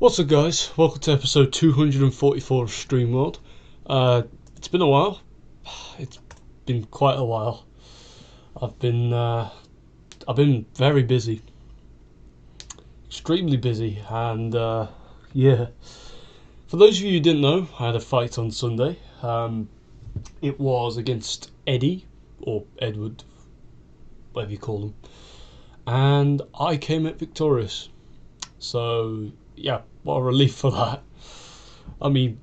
What's up, guys? Welcome to episode 244 of StreamWorld. It's been a while. It's been quite a while. I've been very busy, extremely busy, and yeah. For those of you who didn't know, I had a fight on Sunday. It was against Eddie or Edward, whatever you call him, and I came out victorious. So yeah, what a relief for that. I mean,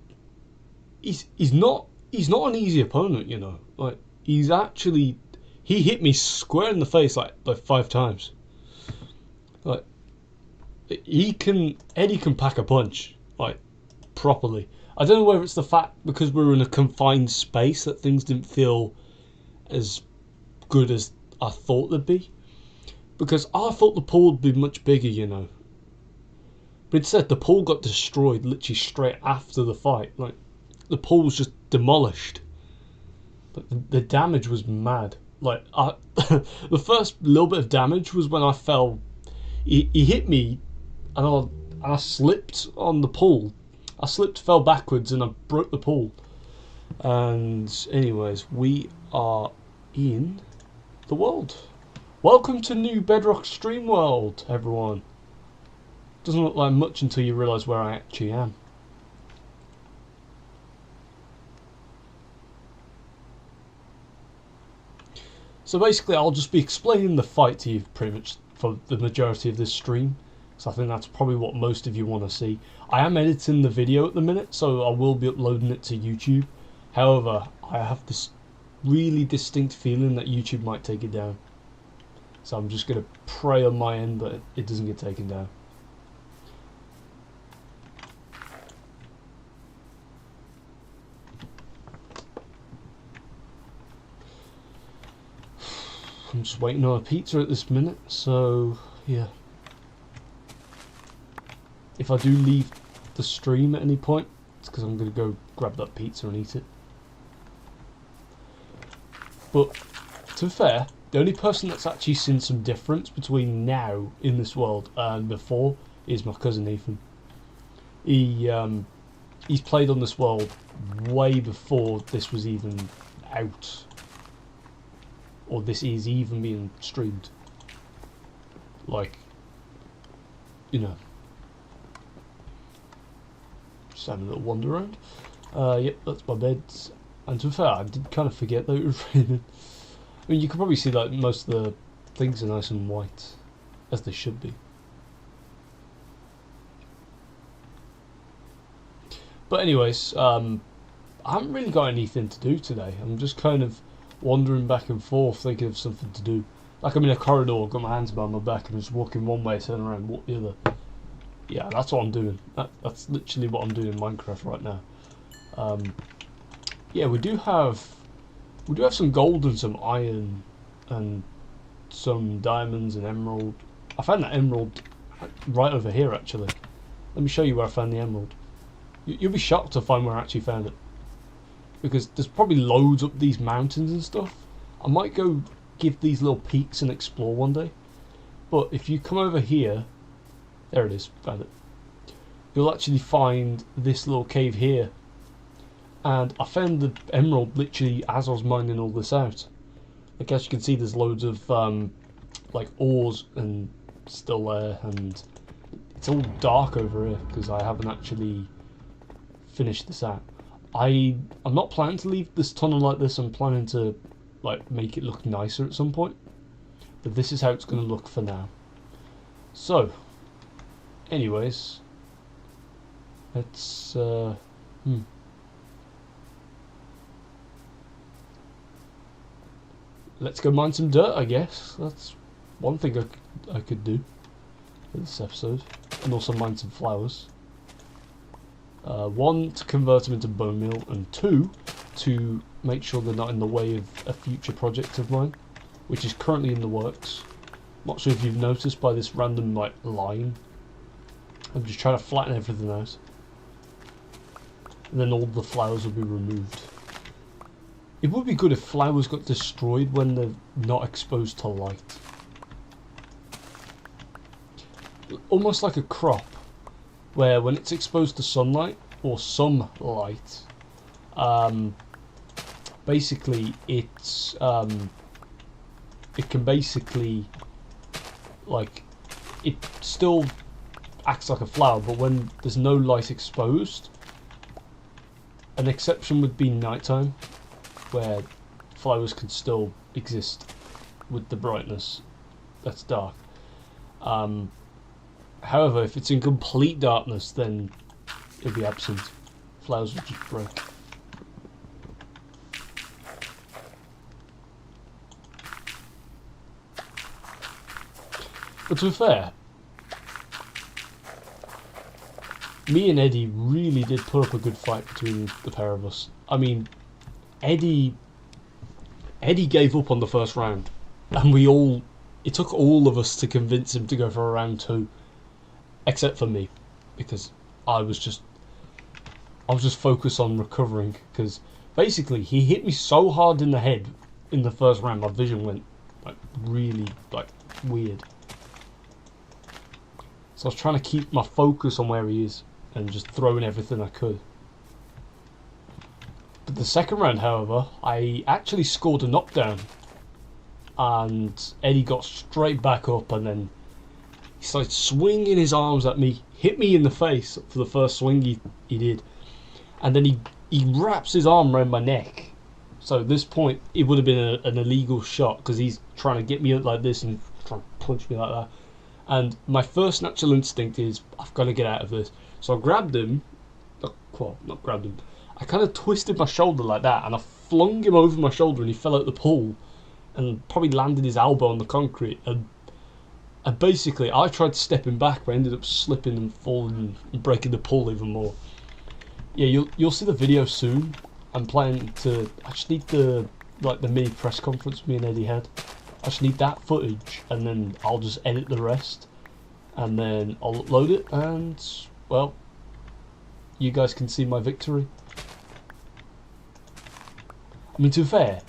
he's not an easy opponent, you know. Like he hit me square in the face like 5 times. Like Eddie can pack a punch like properly. I don't know whether it's the fact because we're in a confined space that things didn't feel as good as I thought they'd be. Because I thought the pool would be much bigger, you know. But instead, the pool got destroyed literally straight after the fight. Like, the pool was just demolished. But the damage was mad. Like, the first little bit of damage was when I fell. He hit me, and I slipped on the pool. I slipped, fell backwards, and I broke the pool. And anyways, we are in the world. Welcome to new Bedrock Stream World, everyone. Doesn't look like much until you realise where I actually am. So basically I'll just be explaining the fight to you pretty much for the majority of this stream. So I think that's probably what most of you want to see. I am editing the video at the minute, so I will be uploading it to YouTube. However, I have this really distinct feeling that YouTube might take it down. So I'm just going to pray on my end that it doesn't get taken down. I'm just waiting on a pizza at this minute, so yeah. If I do leave the stream at any point, it's because I'm going to go grab that pizza and eat it. But to be fair, the only person that's actually seen some difference between now in this world and before is my cousin Ethan. He's played on this world way before this was even out. Or this is even being streamed. Like, you know. Just having a little wander around. Yep, that's my bed. And to be fair, I did kind of forget that it was raining. I mean, you can probably see that most of the things are nice and white. As they should be. But anyways, I haven't really got anything to do today. I'm just kind of wandering back and forth, thinking of something to do. Like I'm in a corridor, got my hands behind my back, and just walking one way, turn around, walk the other. Yeah, that's what I'm doing. That's literally what I'm doing in Minecraft right now. Yeah, we do have some gold and some iron, and some diamonds and emerald. I found that emerald right over here, actually. Let me show you where I found the emerald. You'll be shocked to find where I actually found it. Because there's probably loads up these mountains and stuff. I might go give these little peaks and explore one day. But if you come over here, there it is, found it. You'll actually find this little cave here. And I found the emerald literally as I was mining all this out. Like as you can see, there's loads of like ores and still there, and it's all dark over here because I haven't actually finished this out. I'm not planning to leave this tunnel like this. I'm planning to like make it look nicer at some point. But this is how it's going to look for now. So, anyways, let's let's go mine some dirt, I guess. That's one thing I could do for this episode, and also mine some flowers. 1, to convert them into bone meal, and 2, to make sure they're not in the way of a future project of mine, which is currently in the works. Not sure if you've noticed by this random like line. I'm just trying to flatten everything out, and then all the flowers will be removed. It would be good if flowers got destroyed when they're not exposed to light. Almost like a crop. where when it's exposed to sunlight or some light, basically it can basically, like, it still acts like a flower, but when there's no light exposed. An exception would be nighttime, where flowers can still exist with the brightness that's dark. However, if it's in complete darkness, then it'll be absent. Flowers will just break. But to be fair, me and Eddie really did put up a good fight between the pair of us. I mean, Eddie gave up on the first round, and it took all of us to convince him to go for a round 2, except for me, because I was just focused on recovering, because basically he hit me so hard in the head in the first round, my vision went like really like weird. So I was trying to keep my focus on where he is and just throwing everything I could. But the second round, however, I actually scored a knockdown, and Eddie got straight back up, and then he started swinging his arms at me, hit me in the face for the first swing he did, and then he wraps his arm around my neck. So at this point, it would have been an illegal shot, because he's trying to get me up like this and trying to punch me like that. And my first natural instinct is, I've got to get out of this. So I grabbed him, well, not grabbed him, I kind of twisted my shoulder like that, and I flung him over my shoulder, and he fell out the pool, and probably landed his elbow on the concrete. And basically, I tried to step him back, but I ended up slipping and falling and breaking the pool even more. Yeah, you'll see the video soon. I'm planning to. I just need the mini press conference me and Eddie had. I just need that footage, and then I'll just edit the rest, and then I'll upload it, and well, you guys can see my victory. I mean, to be fair,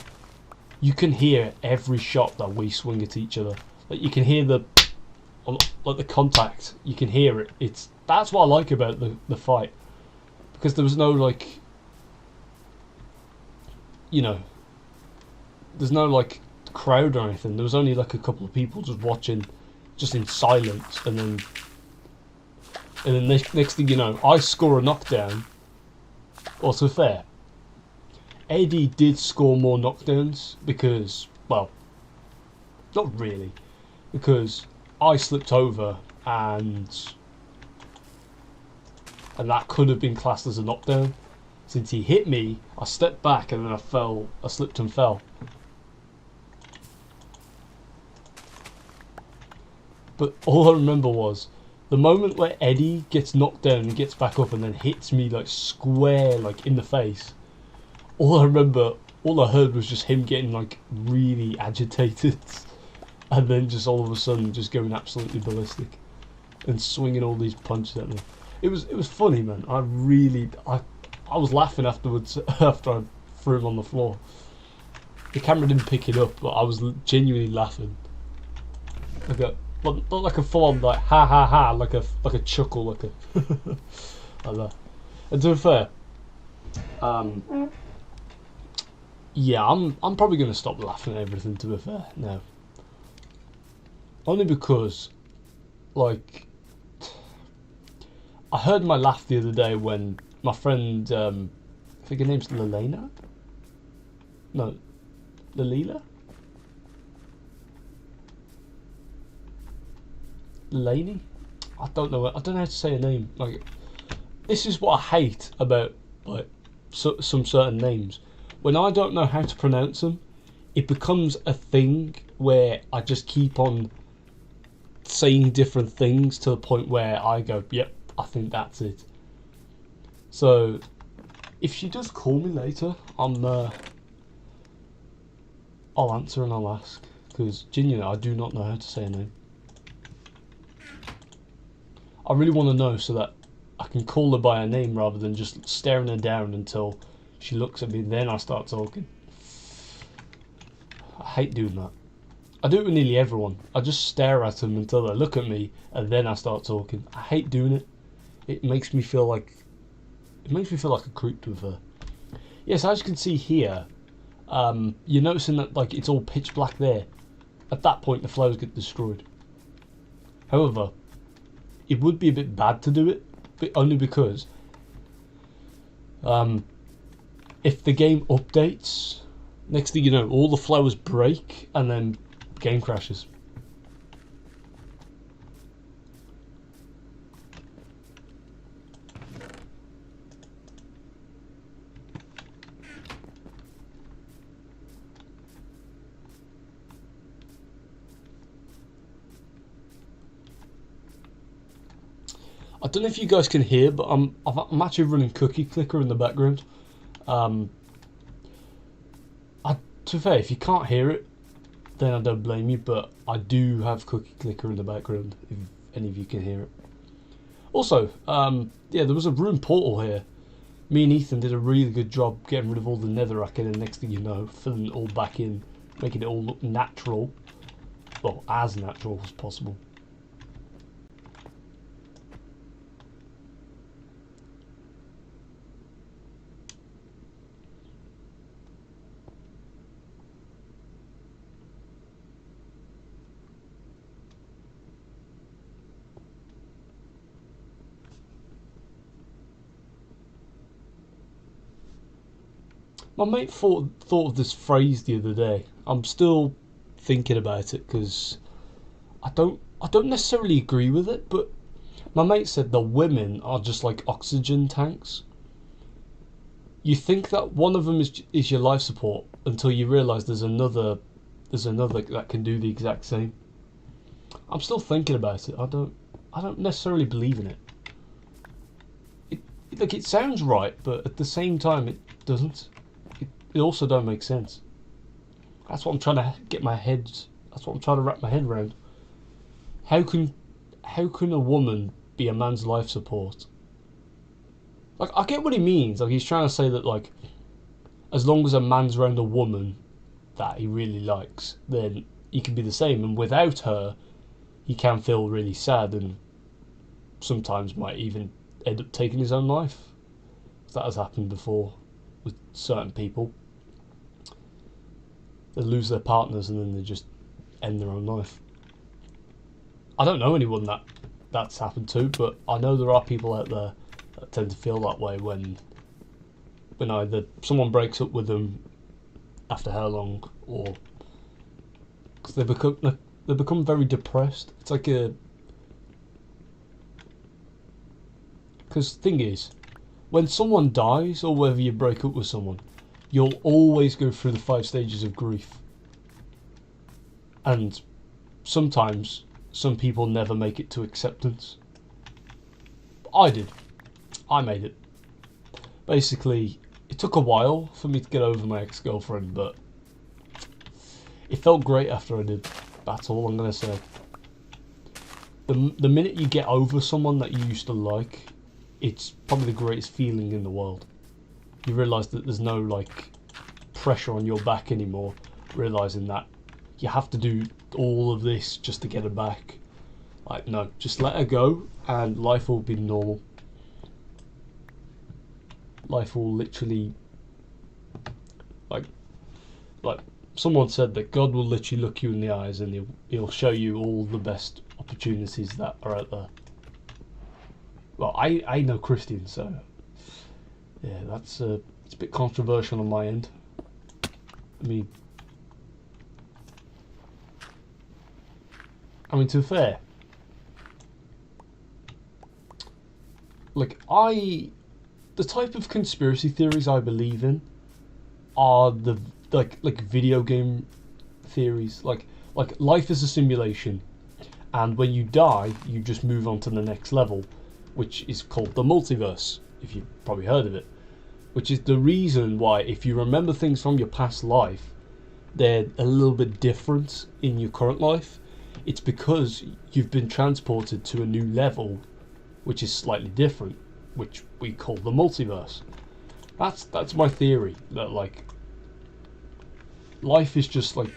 you can hear every shot that we swing at each other. Like, you can hear the contact. You can hear it. That's what I like about the fight, because there was no there's no crowd or anything. There was only a couple of people just watching, just in silence, and then next thing you know, I score a knockdown. Also fair, Eddie did score more knockdowns because, well, not really, because I slipped over and that could have been classed as a knockdown. Since he hit me, I stepped back and then I slipped and fell. But all I remember was the moment where Eddie gets knocked down and gets back up and then hits me square in the face. All I heard was just him getting really agitated, and then just all of a sudden just going absolutely ballistic and swinging all these punches at me. It was funny, man. I was laughing afterwards after I threw him on the floor. The camera didn't pick it up, but I was genuinely laughing. Not like a full on ha ha ha, like a chuckle, like that. And to be fair, yeah, I'm probably gonna stop laughing at everything. To be fair, now, only because I heard my laugh the other day when my friend, I think her name's Lelena. No, Lalila. Laney? I don't know how to say her name. This is what I hate about some certain names. When I don't know how to pronounce them, it becomes a thing where I just keep on saying different things to the point where I go, yep, I think that's it. So if she does call me later, I'll answer and I'll ask, because genuinely I do not know how to say her name. I really want to know so that I can call her by her name rather than just staring her down until she looks at me, then I start talking. I hate doing that. I do it with nearly everyone. I just stare at them until they look at me and then I start talking. I hate doing it. it makes me feel like a creep with her. Yes, as you can see here, you're noticing that like it's all pitch black there. At that point, the flowers get destroyed. However, it would be a bit bad to do it, but only because if the game updates, next thing you know, all the flowers break and then game crashes. I don't know if you guys can hear, but I'm actually running Cookie Clicker in the background. To be fair, if you can't hear it, then I don't blame you, but I do have Cookie Clicker in the background, if any of you can hear it. Also, yeah, there was a room portal here. Me and Ethan did a really good job getting rid of all the netherrack, and then next thing you know, filling it all back in, making it all look natural. Well, as natural as possible. My mate thought of this phrase the other day. I'm still thinking about it because I don't necessarily agree with it, but my mate said the women are just like oxygen tanks. You think that one of them is your life support until you realise there's another that can do the exact same. I'm still thinking about it. I don't necessarily believe in it. It sounds right, but at the same time it doesn't. It also don't make sense. That's what I'm trying to get my head. That's what I'm trying to wrap my head around. How can a woman be a man's life support? Like, I get what he means. Like, he's trying to say that, like, as long as a man's around a woman that he really likes, then he can be the same. And without her, he can feel really sad and sometimes might even end up taking his own life. That has happened before with certain people. They lose their partners and then they just end their own life. I don't know anyone that's happened to, but I know there are people out there that tend to feel that way when either someone breaks up with them after how long, or because they become very depressed. It's like because the thing is, when someone dies or whether you break up with someone, you'll always go through the 5 stages of grief. And sometimes some people never make it to acceptance. I did. I made it. Basically, it took a while for me to get over my ex-girlfriend, but it felt great after I did. That's all I'm going to say. The minute you get over someone that you used to like, it's probably the greatest feeling in the world. You realise that there's no like pressure on your back anymore, realising that you have to do all of this just to get her back. Like, no, just let her go and life will be normal. Life will literally, like someone said that God will literally look you in the eyes and he'll show you all the best opportunities that are out there. Well, I know Christian, so yeah, that's it's a bit controversial on my end. I mean, to be fair, like the type of conspiracy theories I believe in are the like video game theories, like life is a simulation, and when you die, you just move on to the next level, which is called the multiverse. If you've probably heard of it, which is the reason why if you remember things from your past life, they're a little bit different in your current life. It's because you've been transported to a new level, which is slightly different, which we call the multiverse. That's my theory, that like life is just like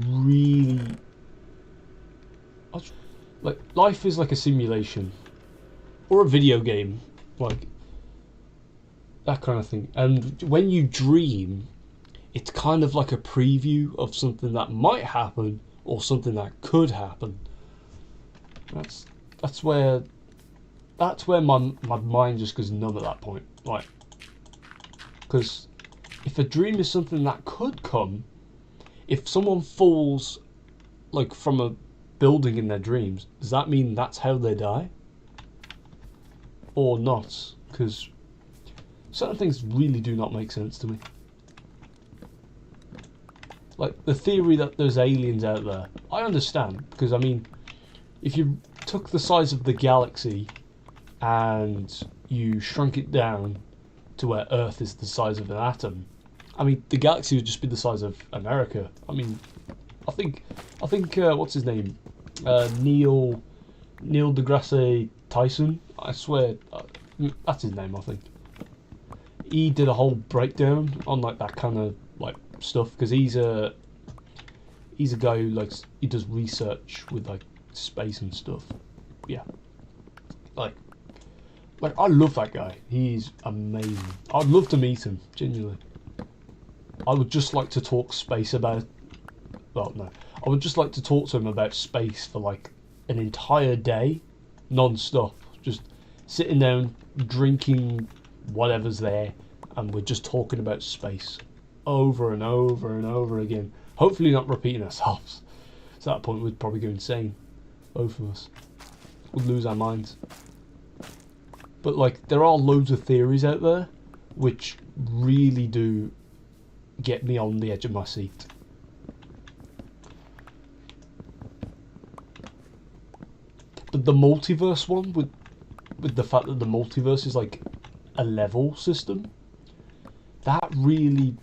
really, like life is like a simulation, or a video game, like that kind of thing. And when you dream, it's kind of like a preview of something that might happen or something that could happen. That's that's where my mind just goes numb at that point. Like, because if a dream is something that could come, if someone falls like from a building in their dreams, does that mean that's how they die? Or not? Because certain things really do not make sense to me. Like the theory that there's aliens out there, I understand, because I mean, if you took the size of the galaxy and you shrunk it down to where Earth is the size of an atom, I mean, the galaxy would just be the size of America. I mean, I think what's his name, Neil deGrasse Tyson. I swear, that's his name. I think he did a whole breakdown on like that kind of like stuff, because he's a guy who likes, he does research with like space and stuff. Yeah, like I love that guy. He's amazing. I'd love to meet him, genuinely. I would just like to talk space about. Well, no, I would just like to talk to him about space for like an entire day, non-stop. Just sitting down, drinking whatever's there, and we're just talking about space over and over and over again. Hopefully not repeating ourselves. At that point we'd probably go insane. Both of us would lose our minds. But like, there are loads of theories out there which really do get me on the edge of my seat. But the multiverse one, with the fact that the multiverse is like a level system, that really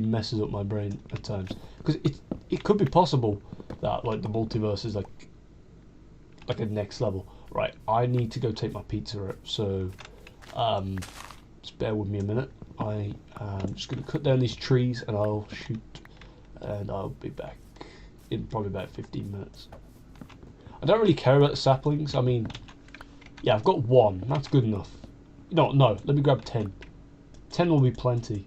messes up my brain at times, because it could be possible that like the multiverse is like a next level. Right, I need to go take my pizza out, so just bear with me a minute. I am just going to cut down these trees and I'll shoot, and I'll be back in probably about 15 minutes. I don't really care about the saplings. I mean, yeah, I've got one. That's good enough. No, let me grab 10. 10 will be plenty.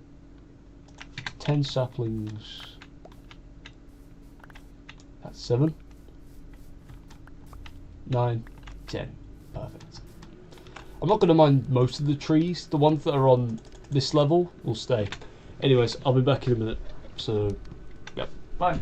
10 saplings. That's 7. 9, 10. Perfect. I'm not going to mind most of the trees. The ones that are on this level will stay. Anyways, I'll be back in a minute. So, yep. Bye.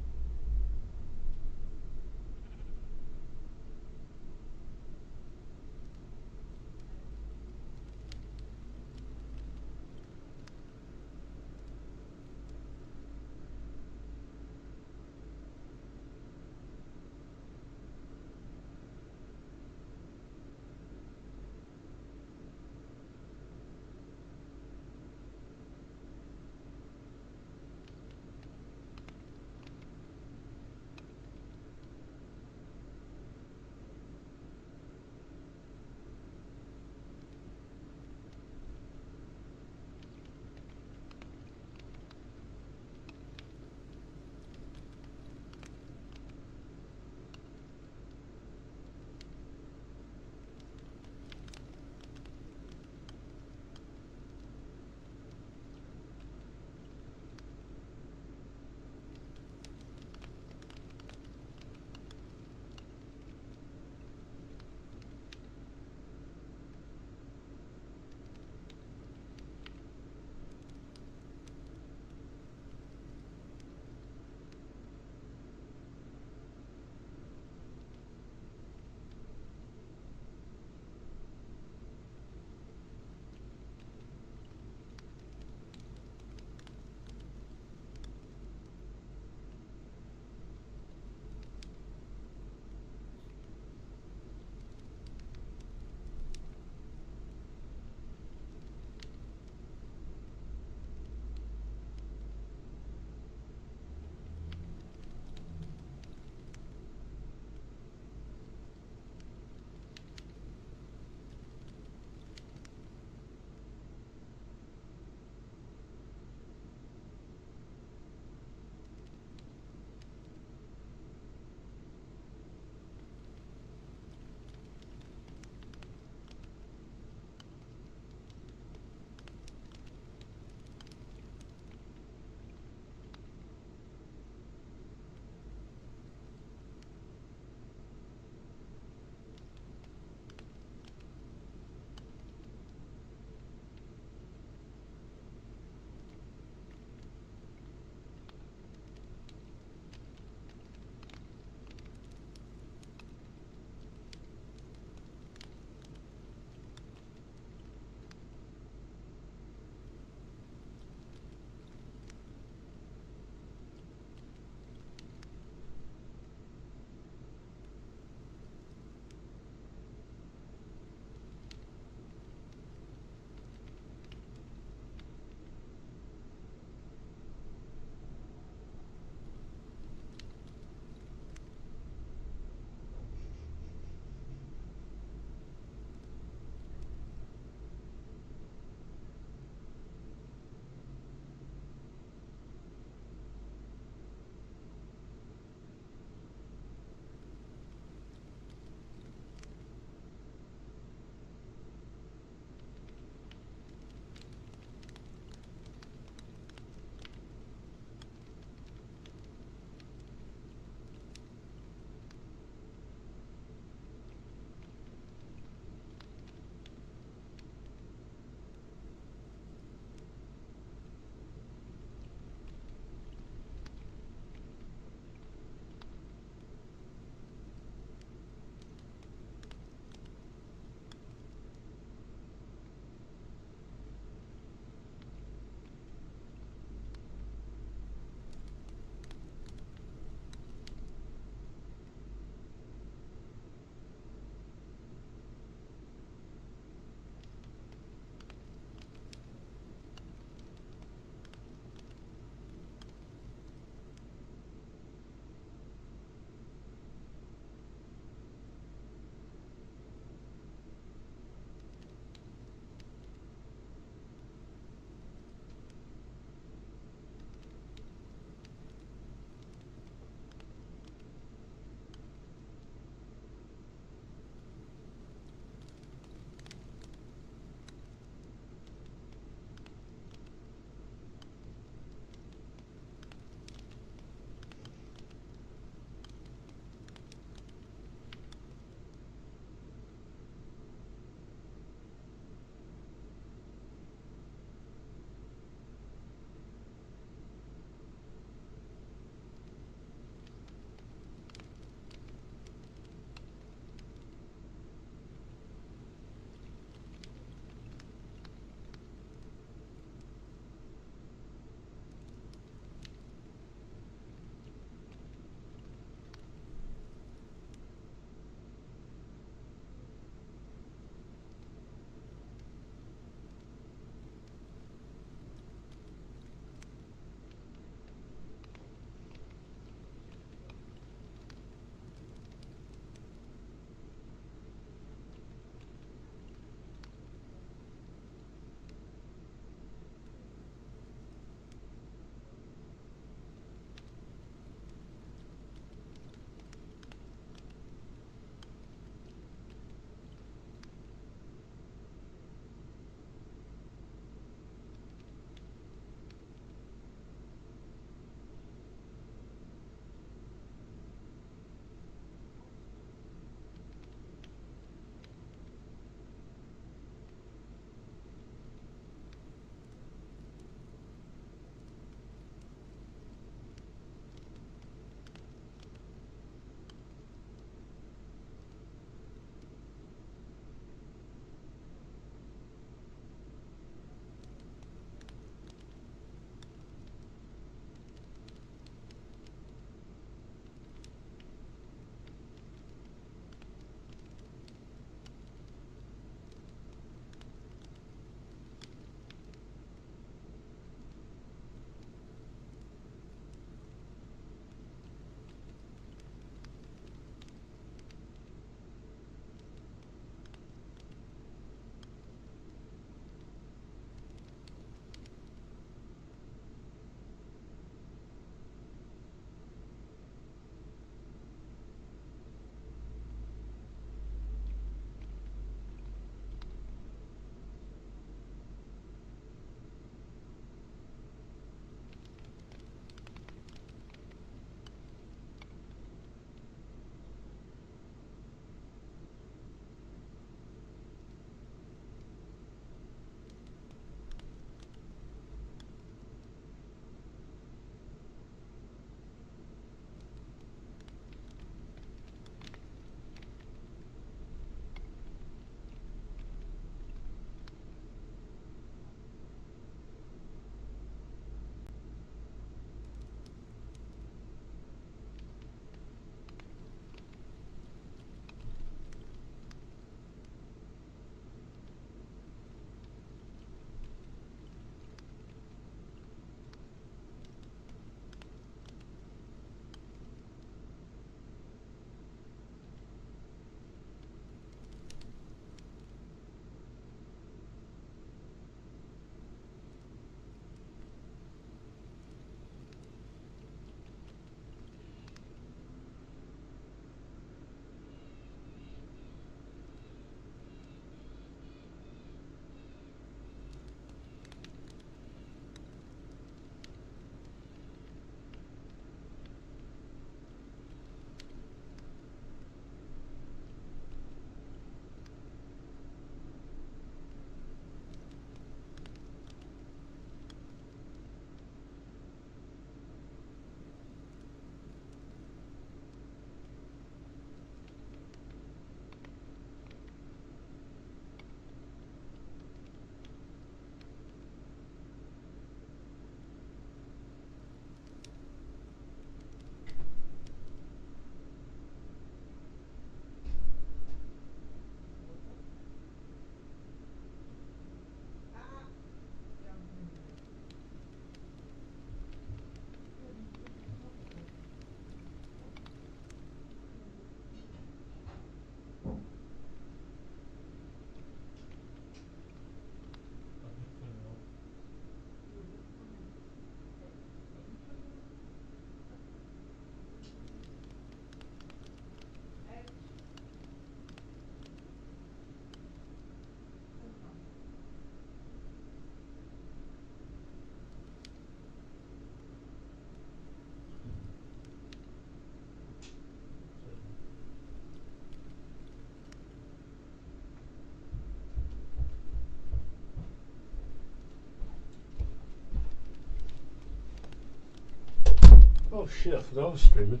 Oh shit, I forgot I was streaming.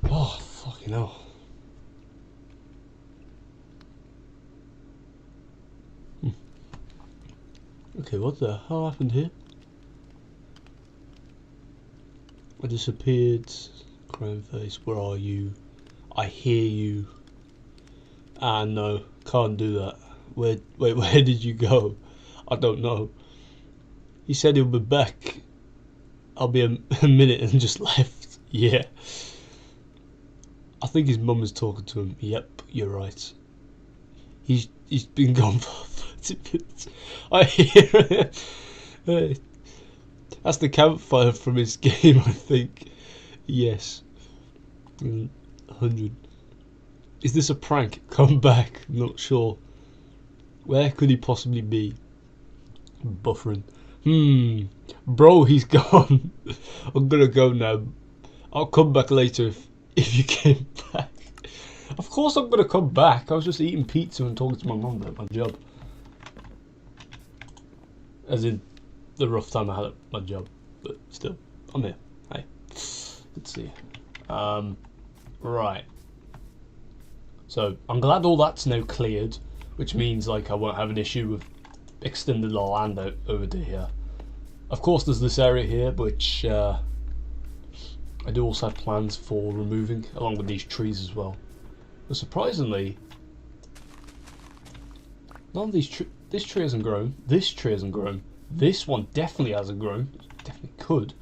Oh, fucking hell. Okay, what the hell happened here? I disappeared. Crown face, where are you? I hear you. Ah, no, can't do that. Wait, where did you go? I don't know. He said he'll be back. I'll be a minute and just left. Yeah. I think his mum is talking to him. Yep, you're right. He's been gone for 30 minutes. I hear it. That's the campfire from his game, I think. Yes. 100. Is this a prank? Come back. Not sure. Where could he possibly be? Buffering. Bro, he's gone. I'm gonna go now. I'll come back later if you came back. Of course I'm gonna come back. I was just eating pizza and talking to my mum about my job. As in the rough time I had at my job. But still, I'm here. Hey. Good to see you. Right. So I'm glad all that's now cleared, which means like I won't have an issue with extending the land out over to here. Of course there's this area here which I do also have plans for removing, along with these trees as well. But surprisingly, none of these this tree hasn't grown, this tree hasn't grown, this one definitely hasn't grown, definitely could.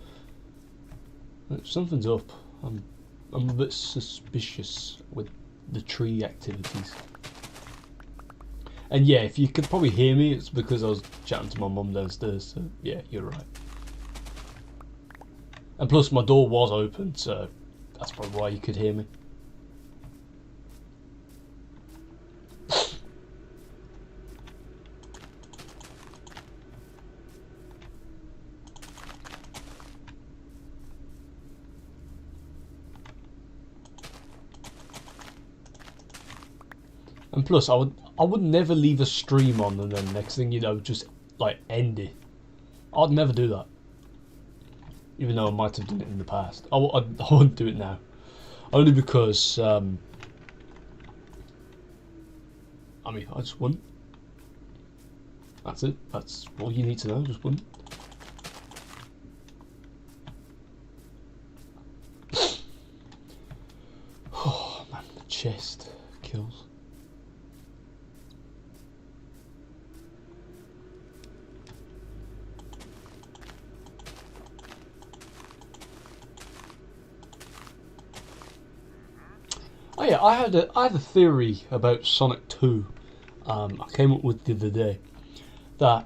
Something's up. I'm a bit suspicious with the tree activities. And yeah, if you could probably hear me, it's because I was chatting to my mum downstairs, so yeah, you're right. And plus my door was open, so that's probably why you could hear me. And plus, I would never leave a stream on and then next thing you know, just like end it. I'd never do that. Even though I might have done it in the past. I wouldn't do it now. Only because, I mean, I just wouldn't. That's it. That's all you need to know, just wouldn't. Oh man, the chest kills. Oh yeah, I had a theory about Sonic 2. I came up with the other day that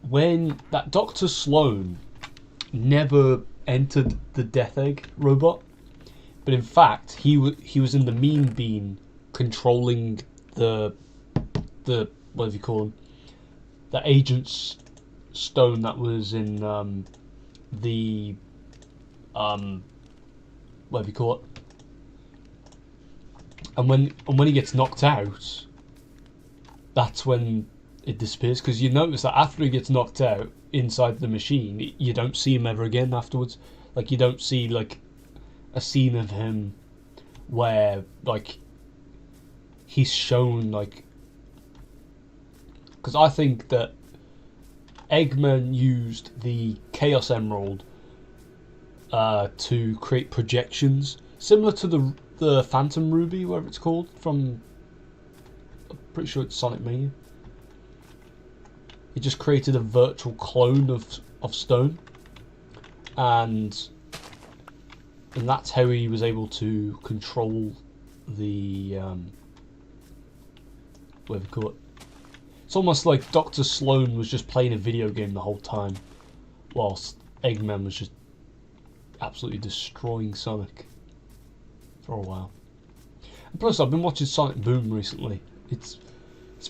when that Dr. Sloan never entered the Death Egg robot, but in fact he was in the Mean Bean controlling the what do you call him? The Agent's Stone that was in the what do you call it? And when he gets knocked out, that's when it disappears. Because you notice that after he gets knocked out inside the machine, you don't see him ever again afterwards. Like you don't see like a scene of him where like he's shown like. Because I think that Eggman used the Chaos Emerald to create projections similar to the Phantom Ruby, whatever it's called, from, I'm pretty sure it's Sonic Mania. He just created a virtual clone of Stone, and that's how he was able to control the whatever you call it. It's almost like Dr. Sloan was just playing a video game the whole time, whilst Eggman was just absolutely destroying Sonic for a while. And plus, I've been watching Sonic Boom recently. It's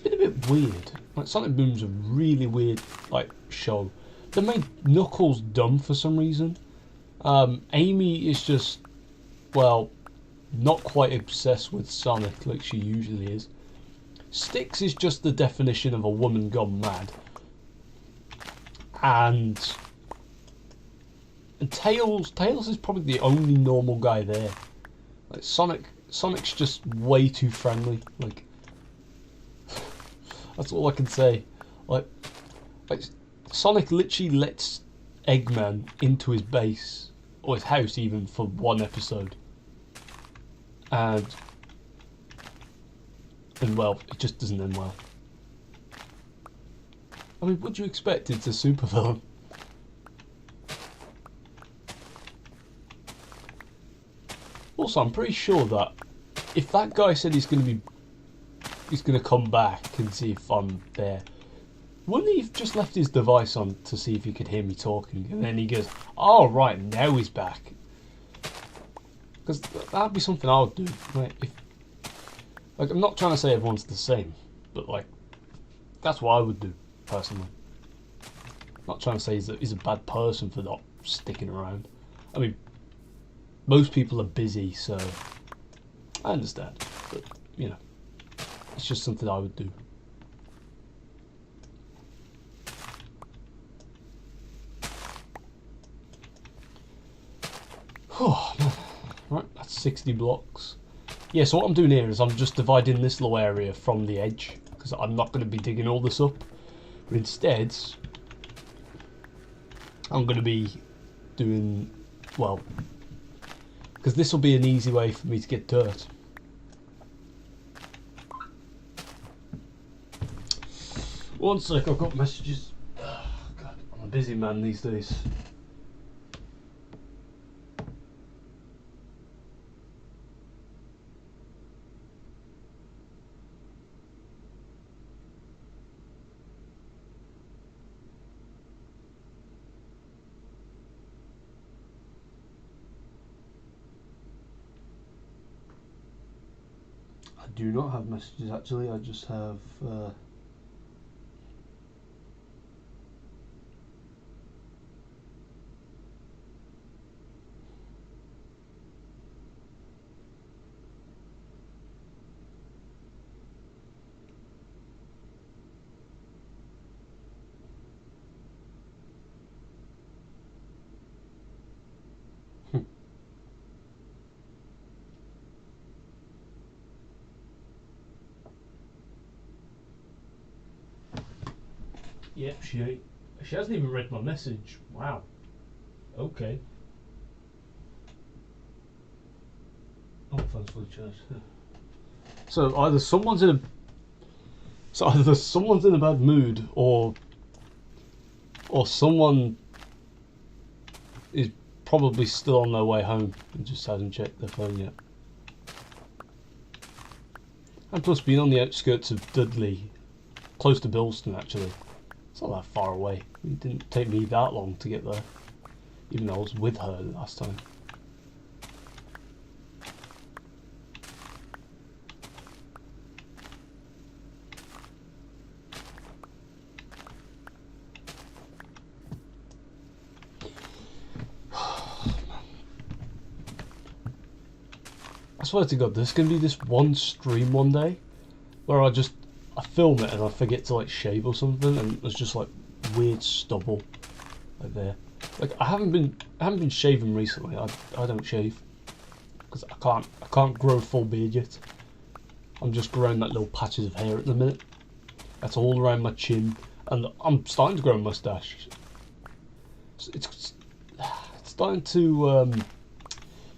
been a bit weird. Like Sonic Boom's a really weird like show. They made Knuckles dumb for some reason. Amy is just, well, not quite obsessed with Sonic like she usually is. Styx is just the definition of a woman gone mad. And Tails is probably the only normal guy there. Like Sonic's just way too friendly. Like that's all I can say. Like Sonic literally lets Eggman into his base or his house even for one episode, and well, it just doesn't end well. I mean, what do you expect? It's a supervillain. Also, I'm pretty sure that if that guy said he's gonna come back and see if I'm there, wouldn't he have just left his device on to see if he could hear me talking? And then he goes, "Oh right, now he's back." Because that'd be something I would do. Like, I'm not trying to say everyone's the same, but like, that's what I would do personally. I'm not trying to say he's a bad person for not sticking around. I mean, most people are busy, so I understand. But you know, it's just something I would do. Oh man. Right, that's 60 blocks. Yeah, so what I'm doing here is I'm just dividing this little area from the edge, because I'm not going to be digging all this up. But instead, I'm going to be doing, well, because this will be an easy way for me to get dirt. One sec, I've got messages. Oh, God, I'm a busy man these days. I do not have messages actually, I just have yep, she hasn't even read my message. Wow. Okay. Oh, phone's fully charged. So either someone's in a bad mood, or someone is probably still on their way home and just hasn't checked their phone yet. And plus, being on the outskirts of Dudley, close to Bilston actually, it's not that far away. It didn't take me that long to get there, even though I was with her last time. I swear to God, there's gonna be this one stream one day where I film it and I forget to like shave or something, and there's just like weird stubble like there. Like I haven't been shaving recently. I don't shave because I can't grow a full beard yet. I'm just growing like little patches of hair at the minute. That's all around my chin, and I'm starting to grow a mustache. It's starting to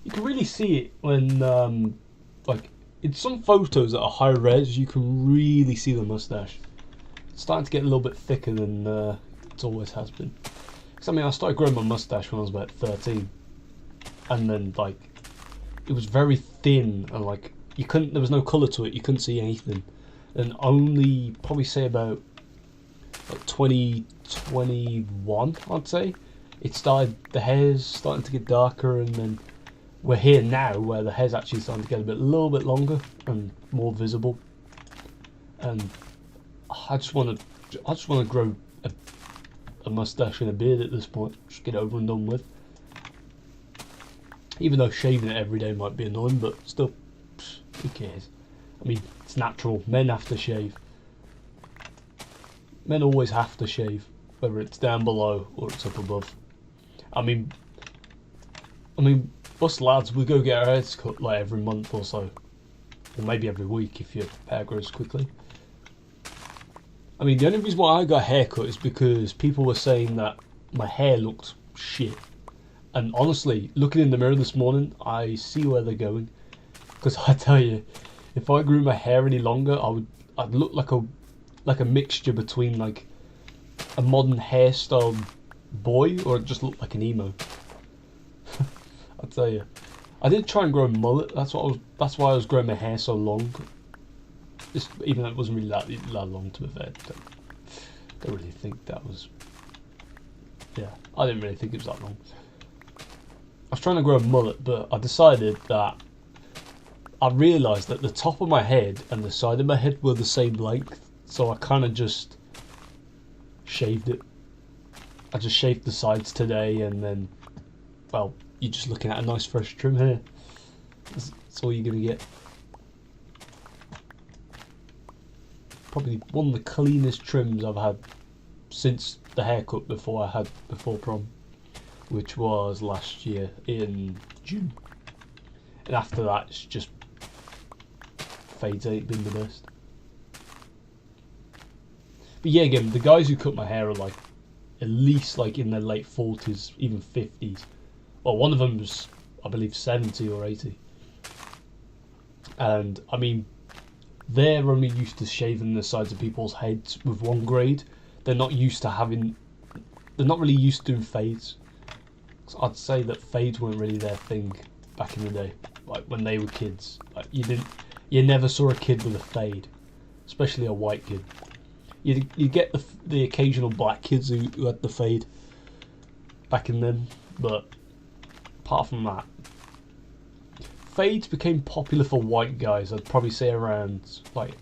you can really see it when like in some photos that are high res, you can really see the mustache. It's starting to get a little bit thicker than it always has been. Because I mean, I started growing my mustache when I was about 13, and then like it was very thin and like there was no colour to it. You couldn't see anything, and only probably say about like 2021, I'd say, the hair's starting to get darker, and then we're here now where the hair's actually starting to get a little bit longer and more visible. And I just want to grow a mustache and a beard at this point. Just get it over and done with. Even though shaving it every day might be annoying, but still, who cares? I mean, it's natural. Men have to shave. Men always have to shave, whether it's down below or it's up above. I mean, us lads, we go get our heads cut like every month or so, or maybe every week if your hair grows quickly. I mean, the only reason why I got a haircut is because people were saying that my hair looked shit. And honestly, looking in the mirror this morning, I see where they're going. Because I tell you, if I grew my hair any longer, I'd look like a mixture between like a modern hairstyle boy or I'd just look like an emo. I tell you, I did try and grow a mullet. That's why I was growing my hair so long. Even though it wasn't really that long, to be fair. Don't really think that was. Yeah, I didn't really think it was that long. I was trying to grow a mullet, but I decided that I realised that the top of my head and the side of my head were the same length, so I kind of just shaved it. I just shaved the sides today, and then, well, you're just looking at a nice fresh trim here. That's all you're gonna get. Probably one of the cleanest trims I've had since the haircut before prom, which was last year in June. And after that, it's just fades ain't been the best. But yeah, again, the guys who cut my hair are like at least like in their late 40s, even 50s. Well, one of them was, I believe, 70 or 80. And I mean, they're only used to shaving the sides of people's heads with one grade. They're not really used to doing fades. So I'd say that fades weren't really their thing back in the day, like when they were kids. Like you never saw a kid with a fade, especially a white kid. You get the occasional black kids who had the fade back in then, but apart from that, fades became popular for white guys. I'd probably say around like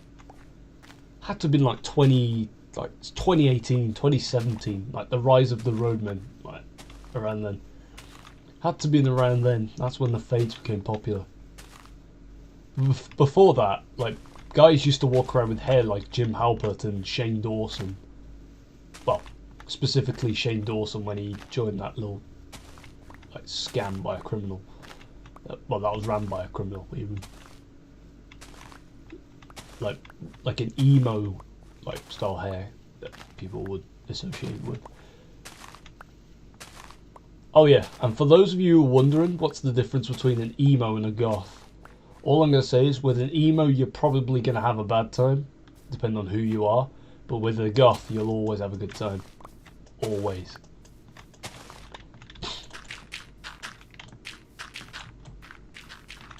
had to have been like 2018, 2017, like the rise of the roadmen, like around then. Had to be around then. That's when the fades became popular. Before that, like guys used to walk around with hair like Jim Halpert and Shane Dawson. Well, specifically Shane Dawson when he joined that little like scam by a criminal. Well, that was ran by a criminal even. Like an emo like style hair that people would associate with. Oh yeah, and for those of you who are wondering what's the difference between an emo and a goth, all I'm going to say is with an emo you're probably going to have a bad time, depending on who you are, but with a goth you'll always have a good time. Always.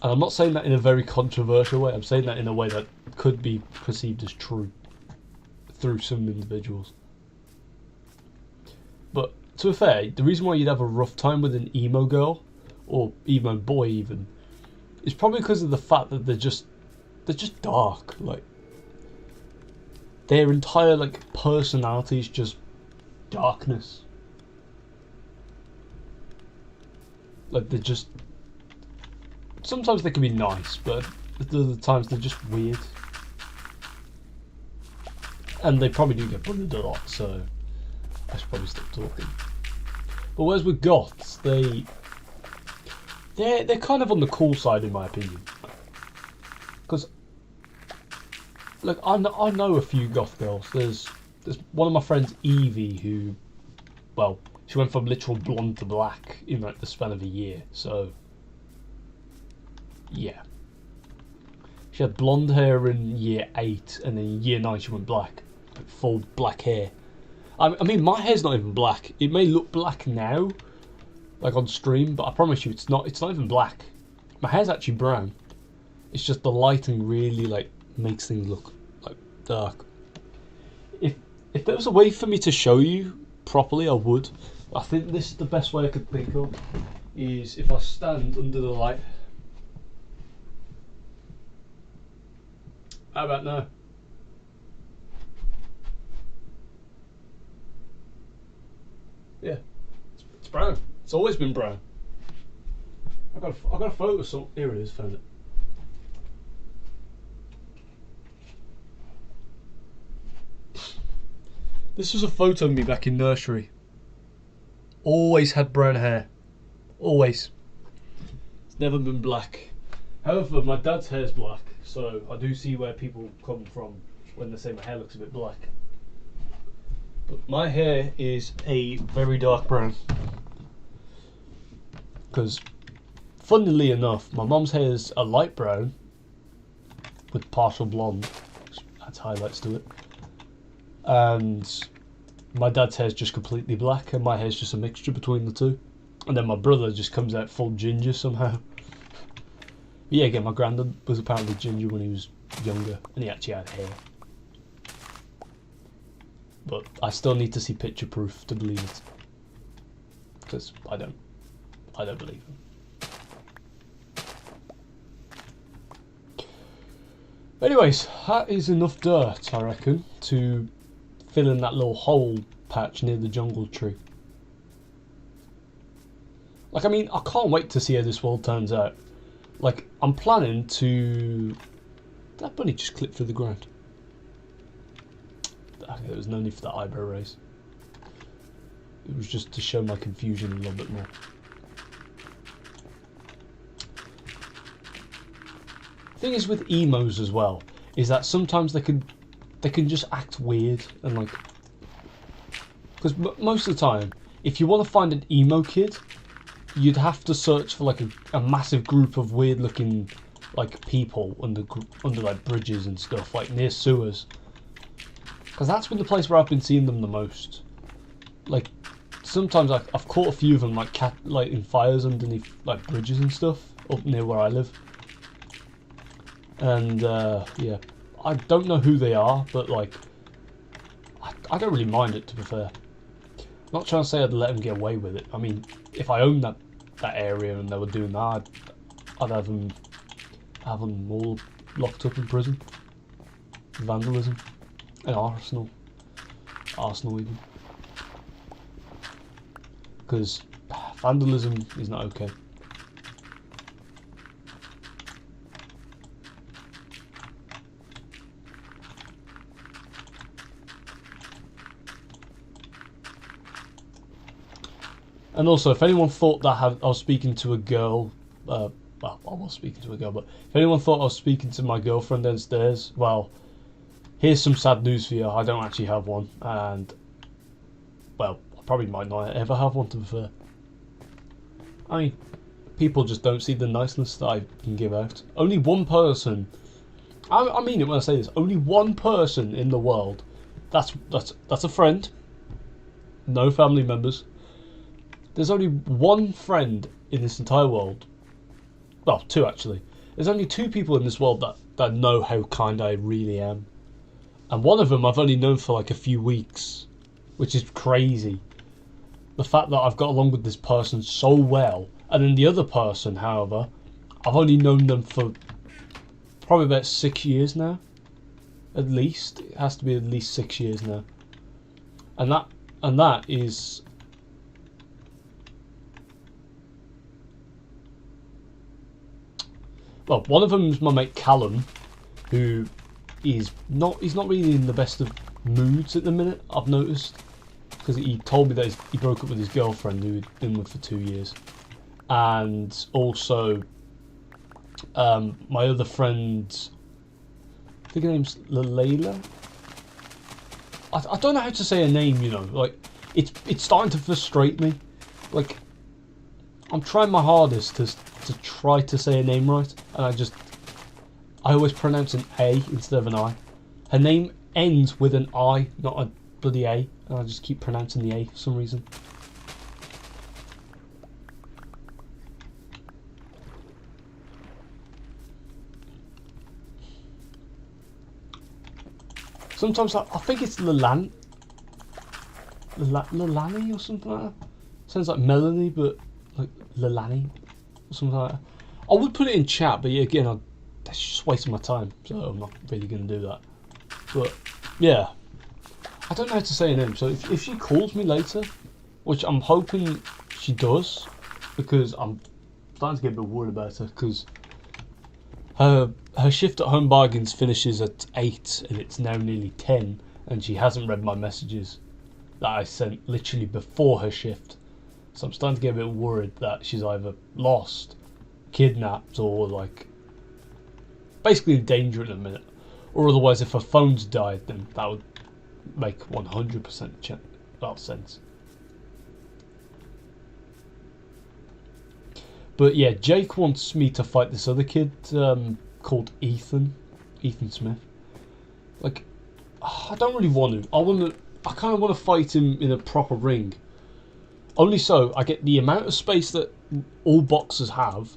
And I'm not saying that in a very controversial way, I'm saying that in a way that could be perceived as true through some individuals. But to be fair, the reason why you'd have a rough time with an emo girl, or emo boy even, is probably because of the fact that they're just dark. Like their entire like personality is just darkness. Like they're just. Sometimes they can be nice, but at other times they're just weird. And they probably do get bullied a lot, so I should probably stop talking. But whereas with goths, they're kind of on the cool side in my opinion. Because like I know a few goth girls. There's one of my friends, Evie, who, well, she went from literal blonde to black in like the span of a year. So yeah, she had blonde hair in year 8, and then in year 9 she went black, like full black hair. I mean, my hair's not even black. It may look black now, like on stream, but I promise you, it's not. It's not even black. My hair's actually brown. It's just the lighting really like makes things look like dark. If there was a way for me to show you properly, I would. I think this is the best way I could think of. Is if I stand under the light. How about now? Yeah, it's brown. It's always been brown. I got a photo. So here it is. Found it. This was a photo of me back in nursery. Always had brown hair. Always. It's never been black. However, my dad's hair's black, so I do see where people come from when they say my hair looks a bit black. But my hair is a very dark brown. Because, funnily enough, my mum's hair is a light brown with partial blonde, which adds highlights to it. And my dad's hair is just completely black, and my hair is just a mixture between the two. And then my brother just comes out full ginger somehow. But yeah, again, my granddad was apparently ginger when he was younger, and he actually had hair. But I still need to see picture proof to believe it, because I don't believe him. Anyways, that is enough dirt, I reckon, to fill in that little hole patch near the jungle tree. Like, I mean, I can't wait to see how this world turns out. Like, I'm planning to... Did that bunny just clip through the ground? Okay, there was no need for that eyebrow raise. It was just to show my confusion a little bit more. The thing is with emos as well, is that sometimes they can just act weird and like... Because most of the time, if you want to find an emo kid, you'd have to search for like a massive group of weird looking like people under like bridges and stuff, like near sewers. Because that's been the place where I've been seeing them the most. Like, sometimes I've caught a few of them like in fires underneath like bridges and stuff up near where I live. And yeah, I don't know who they are, but like, I don't really mind it, to be fair. I'm not trying to say I'd let them get away with it. I mean, if I owned that area and they were doing that, I'd have them all locked up in prison. Vandalism. And Arsenal even. Because vandalism is not okay. And also, if anyone thought that I was speaking to a girl, well, I was speaking to a girl, but if anyone thought I was speaking to my girlfriend downstairs, well, here's some sad news for you. I don't actually have one, and, well, I probably might not ever have one, to be fair. I mean, people just don't see the niceness that I can give out. Only one person, I mean it when I say this, only one person in the world, that's a friend, no family members. There's only one friend in this entire world. Well, two actually. There's only two people in this world that know how kind I really am. And one of them I've only known for like a few weeks, which is crazy. The fact that I've got along with this person so well. And then the other person, however, I've only known them for probably about 6 years now. At least. It has to be at least 6 years now. And that is... Well, one of them is my mate Callum, who he's not really in the best of moods at the minute, I've noticed. Because he told me that he broke up with his girlfriend, who he'd been with for 2 years. And also, my other friend, I think her name's Layla. I don't know how to say her name, you know. Like, it's starting to frustrate me. Like, I'm trying my hardest to try to say her name right, and I always pronounce an A instead of an I. Her name ends with an I, not a bloody A, and I just keep pronouncing the A for some reason. Sometimes I think it's Lilani or something like that. Sounds like Melanie, but like Lilani or something like that. I would put it in chat, but yeah, again, that's just wasting my time, so I'm not really going to do that. But yeah, I don't know how to say her name, so if she calls me later, which I'm hoping she does, because I'm starting to get a bit worried about her, because her shift at Home Bargains finishes at 8 and it's now nearly 10 and she hasn't read my messages. that I sent literally before her shift. So I'm starting to get a bit worried that she's either lost, kidnapped, or like basically in danger in a minute. Or otherwise, if her phone's died, then that would make 100% sense. But yeah, Jake wants me to fight this other kid called Ethan Smith. Like, I don't really want to. I kind of want to fight him in a proper ring. Only so I get the amount of space that all boxers have,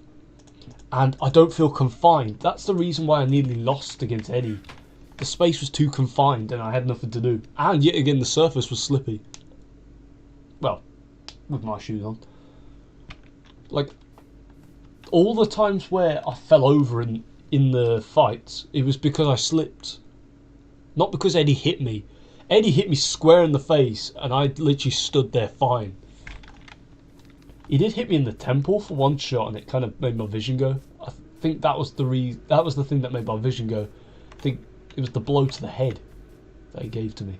and I don't feel confined. That's the reason why I nearly lost against Eddie. The space was too confined and I had nothing to do. And yet again, the surface was slippy. Well, with my shoes on. Like, all the times where I fell over in the fights, it was because I slipped. Not because Eddie hit me. Eddie hit me square in the face and I literally stood there fine. He did hit me in the temple for one shot and it kind of made my vision go. I think that was the thing that made my vision go. I think it was the blow to the head that he gave to me.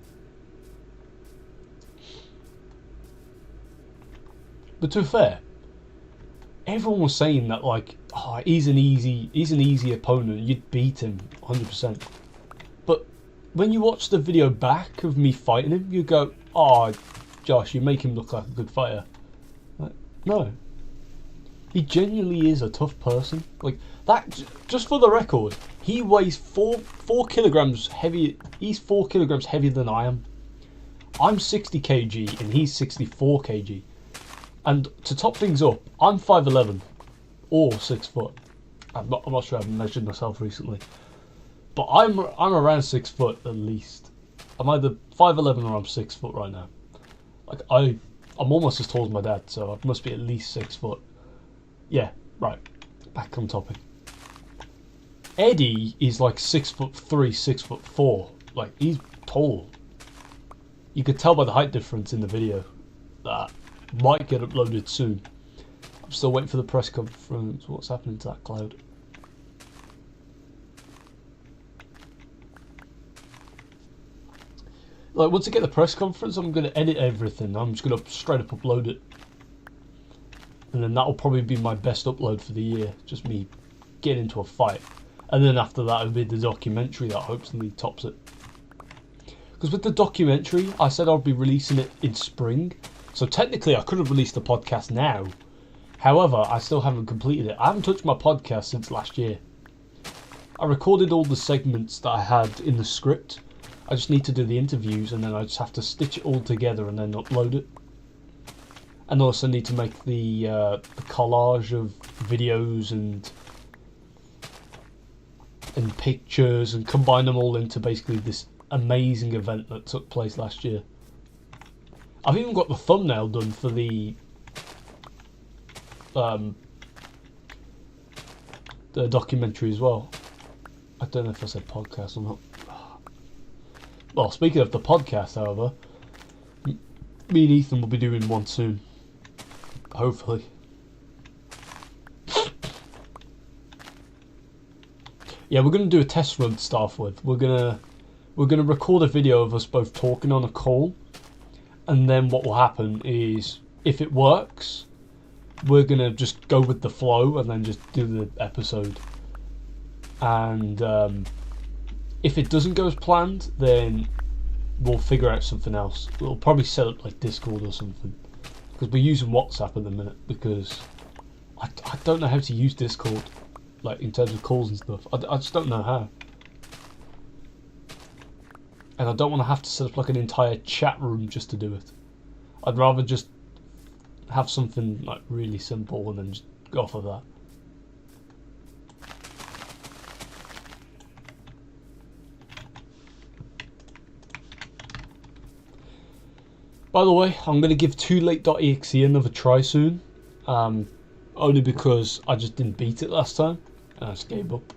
But to be fair, everyone was saying that like, oh, he's an easy opponent. You'd beat him 100%. But when you watch the video back of me fighting him, you go, oh, Josh, you make him look like a good fighter. Like, no, he genuinely is a tough person. Like that. Just for the record, he weighs 4 kilograms heavy. He's 4 kilograms heavier than I am. I'm 60 kg and he's 64 kg. And to top things up, I'm 5'11", or 6 foot. I'm not sure. I haven't measured myself recently, but I'm around 6 foot at least. I'm either 5'11" or I'm 6 foot right now. Like I'm almost as tall as my dad, so I must be at least 6 foot. Yeah, right. Back on topic. Eddie is like 6'3", 6'4". Like he's tall. You could tell by the height difference in the video that might get uploaded soon. I'm still waiting for the press conference. What's happening to that cloud? Like once I get the press conference, I'm going to edit everything. I'm just going to straight up upload it. And then that'll probably be my best upload for the year. Just me getting into a fight. And then after that, it'll be the documentary that hopefully tops it. Because with the documentary, I said I'll be releasing it in spring. So technically, I could have released the podcast now. However, I still haven't completed it. I haven't touched my podcast since last year. I recorded all the segments that I had in the script. I just need to do the interviews and then I just have to stitch it all together and then upload it. And also need to make the collage of videos and pictures and combine them all into basically this amazing event that took place last year. I've even got the thumbnail done for the documentary as well. I don't know if I said podcast or not. Well, speaking of the podcast, however, me and Ethan will be doing one soon. Hopefully. Yeah, we're gonna do a test run to start with. We're gonna record a video of us both talking on a call. And then what will happen is, if it works, we're going to just go with the flow and then just do the episode. And if it doesn't go as planned, then we'll figure out something else. We'll probably set up like Discord or something. Because we're using WhatsApp at the minute, because I don't know how to use Discord, like in terms of calls and stuff. I just don't know how. And I don't want to have to set up like an entire chat room just to do it. I'd rather just have something like really simple and then just go off of that. By the way, I'm going to give toolate.exe another try soon. Only because I just didn't beat it last time and I just gave up.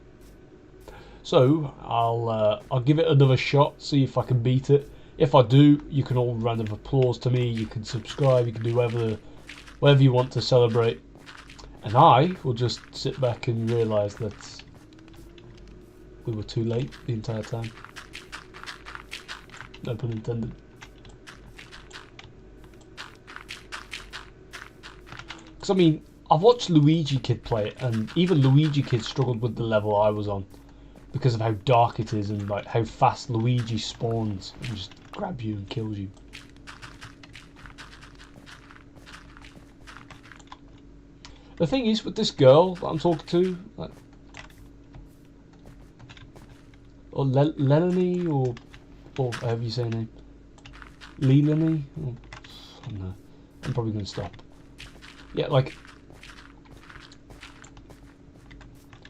So I'll give it another shot, see if I can beat it. If I do, you can all round of applause to me. You can subscribe. You can do whatever you want to celebrate. And I will just sit back and realise that we were too late the entire time. No pun intended. Because I mean, I've watched Luigi Kid play it, and even Luigi Kid struggled with the level I was on because of how dark it is and like how fast Luigi spawns and just grabs you and kills you. The thing is with this girl that I'm talking to, like, or Lelani, or however you say her name, Lelani, I don't know. I'm probably gonna stop. Yeah, like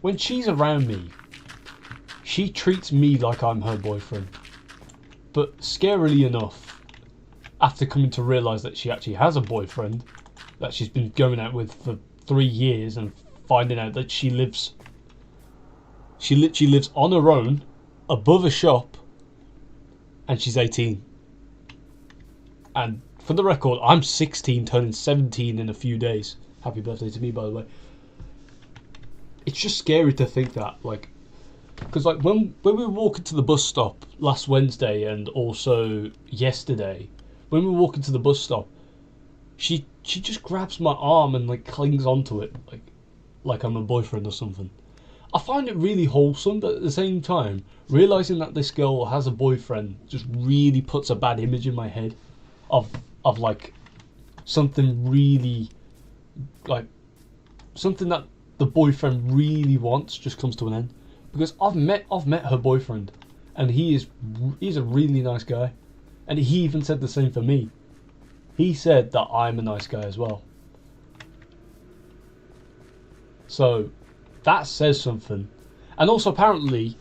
when she's around me, she treats me like I'm her boyfriend. But scarily enough, after coming to realise that she actually has a boyfriend that she's been going out with for 3 years and finding out that she literally lives on her own above a shop and she's 18. And for the record, I'm 16 turning 17 in a few days. Happy birthday to me, by the way. It's just scary to think that, like, because like when we were walking to the bus stop last Wednesday and also yesterday, when we were walking to the bus stop, she just grabs my arm and like clings onto it like I'm a boyfriend or something. I find it really wholesome, but at the same time, realising that this girl has a boyfriend just really puts a bad image in my head of like something really, like something that the boyfriend really wants just comes to an end. Because I've met her boyfriend, and he's a really nice guy, and he even said the same for me. He said that I'm a nice guy as well. So that says something. And also apparently,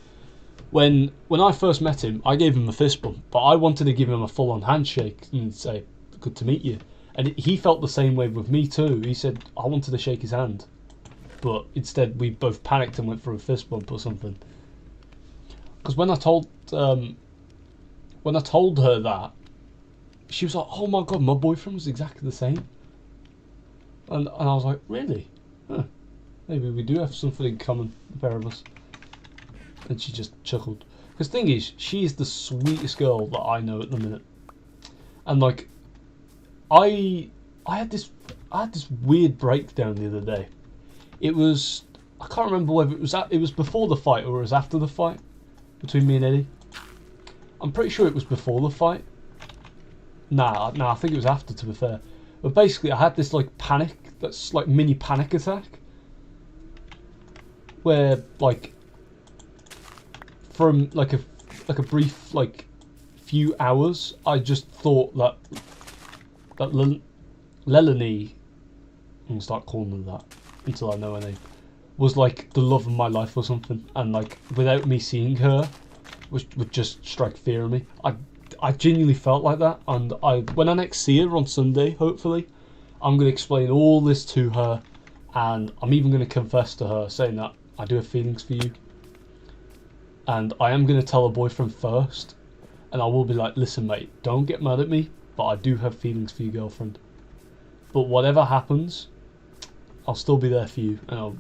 when I first met him, I gave him a fist bump, but I wanted to give him a full-on handshake and say, "Good to meet you." And he felt the same way with me too. He said I wanted to shake his hand, but instead we both panicked and went for a fist bump or something. Because when I told her that, she was like, "Oh my god, my boyfriend was exactly the same." And I was like, "Really? Huh. Maybe we do have something in common, the pair of us." And she just chuckled. Because the thing is, she is the sweetest girl that I know at the minute. And like, I had this weird breakdown the other day. It was, I can't remember whether it was before the fight or it was after the fight between me and Eddie. I'm pretty sure it was before the fight. Nah, I think it was after, to be fair. But basically, I had this like panic, that's like mini panic attack, where like from like a brief like few hours, I just thought that Lelani, I'm gonna start calling her that until I know her name, was like the love of my life or something, and like without me seeing her, would just strike fear in me. I genuinely felt like that, and when I next see her on Sunday, hopefully, I'm gonna explain all this to her, and I'm even gonna confess to her, saying that I do have feelings for you, and I am gonna tell her boyfriend first, and I will be like, "Listen, mate, don't get mad at me, but I do have feelings for your girlfriend. But whatever happens, I'll still be there for you, and I'll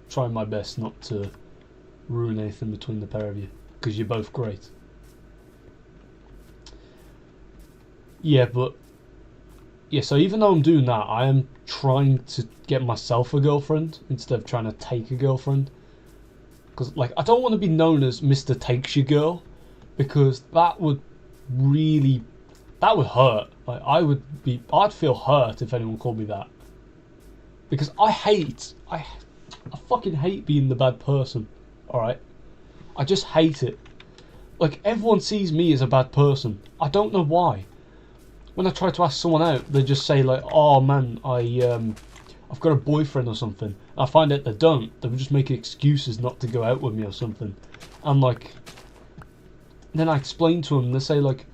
try my best not to ruin anything between the pair of you, because you're both great." Yeah, so even though I'm doing that, I am trying to get myself a girlfriend instead of trying to take a girlfriend. Because like, I don't want to be known as Mr. Takes Your Girl, because that would hurt. Like, I'd feel hurt if anyone called me that. Because I fucking hate being the bad person. Alright? I just hate it. Like, everyone sees me as a bad person. I don't know why. When I try to ask someone out, they just say like, "Oh man, I've got a boyfriend or something." And I find out they don't. They just make excuses not to go out with me or something. And like, then I explain to them, and they say like,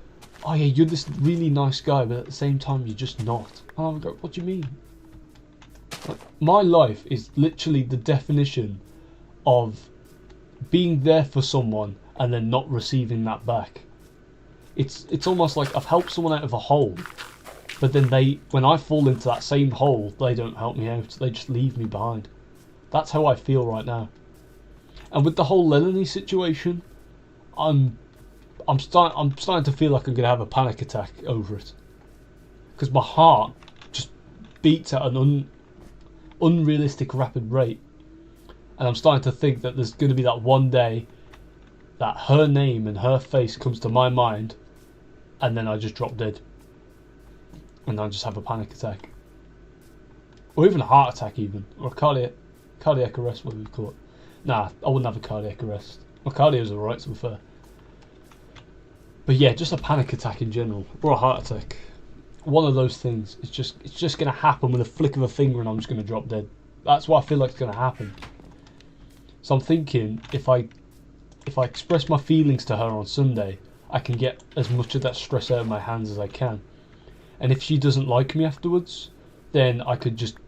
"Oh yeah, you're this really nice guy, but at the same time, you're just not." And I'm like, "What do you mean?" Like, my life is literally the definition of being there for someone and then not receiving that back. It's almost like I've helped someone out of a hole, but then when I fall into that same hole, they don't help me out. They just leave me behind. That's how I feel right now. And with the whole Lelani situation, I'm starting to feel like I'm gonna have a panic attack over it, because my heart just beats at an unrealistic rapid rate. And I'm starting to think that there's going to be that one day that her name and her face comes to my mind, and then I just drop dead. And I just have a panic attack. Or even a heart attack even. Or a cardiac arrest, whatever you call it. Nah, I wouldn't have a cardiac arrest. My cardio's alright, to be fair. But yeah, just a panic attack in general. Or a heart attack. One of those things. It's just going to happen with a flick of a finger and I'm just going to drop dead. That's what I feel like is going to happen. So I'm thinking, if I express my feelings to her on Sunday, I can get as much of that stress out of my hands as I can. And if she doesn't like me afterwards, then I could just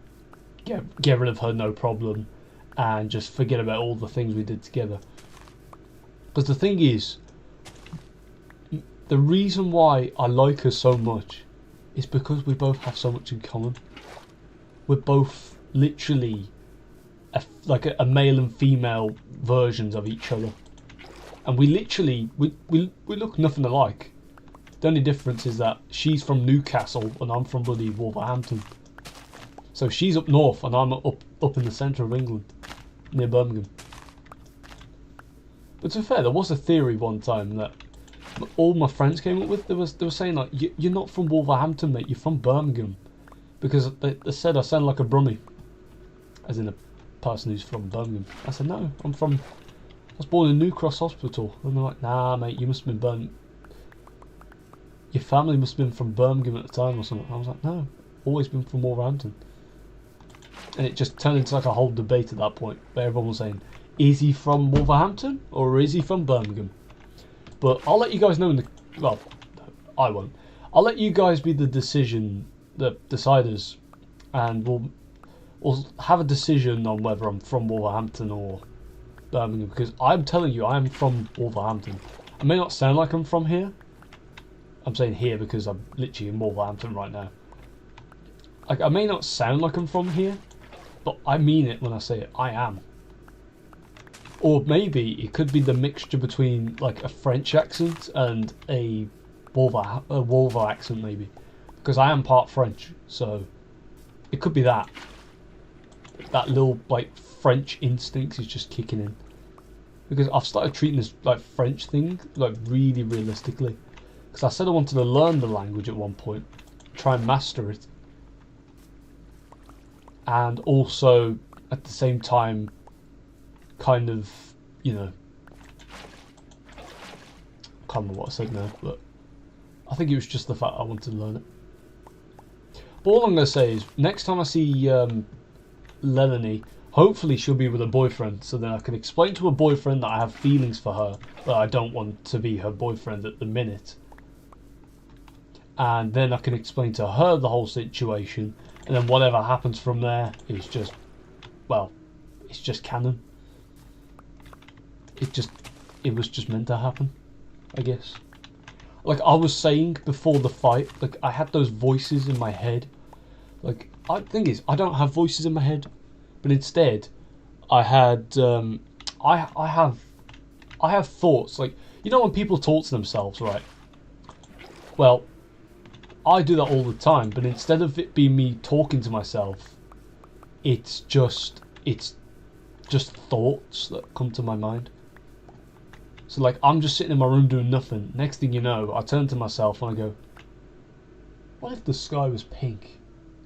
get rid of her, no problem, and just forget about all the things we did together. Because the thing is, the reason why I like her so much is because we both have so much in common. We're both literally like a male and female versions of each other. And we literally, we look nothing alike. The only difference is that she's from Newcastle and I'm from bloody Wolverhampton. So she's up north and I'm up in the centre of England, near Birmingham. But to be fair, there was a theory one time that all my friends came up with. They were saying like, you're not from Wolverhampton, mate, you're from Birmingham. Because they said I sound like a Brummie. As in a person who's from Birmingham. I said, no, I was born in New Cross Hospital. And they're like, nah, mate, you must have been your family must have been from Birmingham at the time or something. I was like, no, always been from Wolverhampton. And it just turned into like a whole debate at that point, where everyone was saying, is he from Wolverhampton or is he from Birmingham? But I'll let you guys know well, I won't. I'll let you guys be the deciders, and we'll have a decision on whether I'm from Wolverhampton or Birmingham, because I'm telling you, I'm from Wolverhampton. I may not sound like I'm from here. I'm saying here because I'm literally in Wolverhampton right now. Like, I may not sound like I'm from here, but I mean it when I say it. I am. Or maybe it could be the mixture between like a French accent and a Wolver accent, maybe, because I am part French, so it could be that. That little like French instincts is just kicking in, because I've started treating this like French thing like really realistically. Because I said I wanted to learn the language at one point, try and master it, and also at the same time kind of, you know, I can't remember what I said now, but I think it was just the fact I wanted to learn it. But all I'm going to say is, next time I see Lenny, hopefully she'll be with a boyfriend, so then I can explain to her boyfriend that I have feelings for her, but I don't want to be her boyfriend at the minute. And then I can explain to her the whole situation, and then whatever happens from there is just, well, it's just canon. It was just meant to happen, I guess. Like I was saying before the fight, like I had those voices in my head. Like, the thing is, I don't have voices in my head, but instead, I had, I have thoughts. Like, you know when people talk to themselves, right? Well, I do that all the time, but instead of it being me talking to myself, it's just thoughts that come to my mind. So like, I'm just sitting in my room doing nothing. Next thing you know, I turn to myself and I go, what if the sky was pink?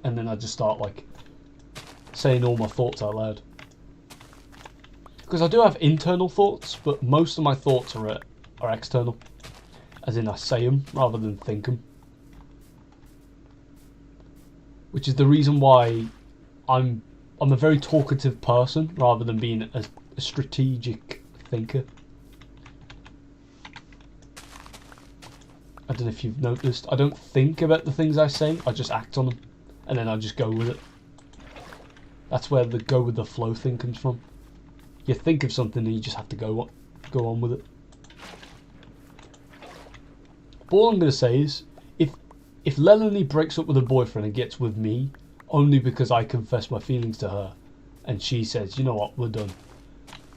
And then I just start like saying all my thoughts out loud. Because I do have internal thoughts, but most of my thoughts are external. As in, I say them rather than think them. Which is the reason why I'm a very talkative person rather than being a strategic thinker. I don't know if you've noticed, I don't think about the things I say, I just act on them, and then I just go with it. That's where the go with the flow thing comes from. You think of something and you just have to go on with it. But all I'm going to say is, if Lelanie breaks up with her boyfriend and gets with me, only because I confess my feelings to her, and she says, you know what, we're done,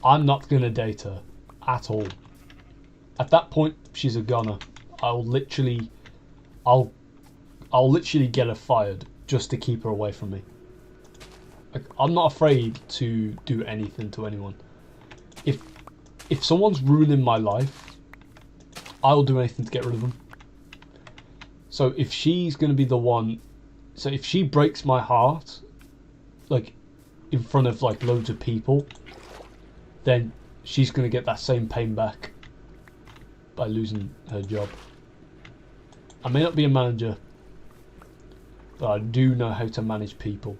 I'm not going to date her at all. At that point, she's a goner. I'll literally get her fired just to keep her away from me. Like, I'm not afraid to do anything to anyone. If someone's ruining my life, I'll do anything to get rid of them. So if she's going to be the one, so if she breaks my heart, like in front of like loads of people, then she's going to get that same pain back by losing her job. I may not be a manager, but I do know how to manage people.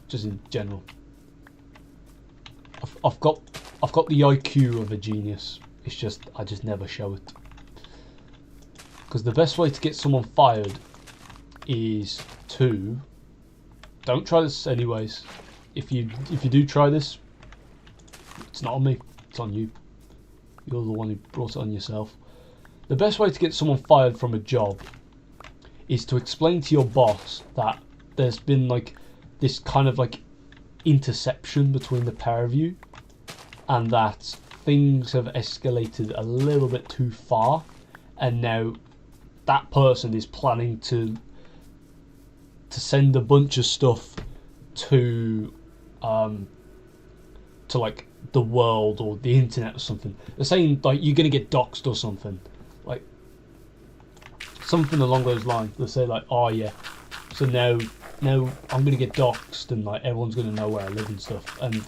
Just in general. I've got the IQ of a genius. It's just I just never show it. Because the best way to get someone fired is to don't try this anyways. If you do try this, it's not on me, it's on you. You're the one who brought it on yourself. The best way to get someone fired from a job is to explain to your boss that there's been like this kind of like interception between the pair of you, and that things have escalated a little bit too far, and now that person is planning to send a bunch of stuff to like the world or the internet or something. They're saying like you're gonna get doxxed or something, like something along those lines. They say like, oh yeah, so now I'm gonna get doxxed and like everyone's gonna know where I live and stuff, and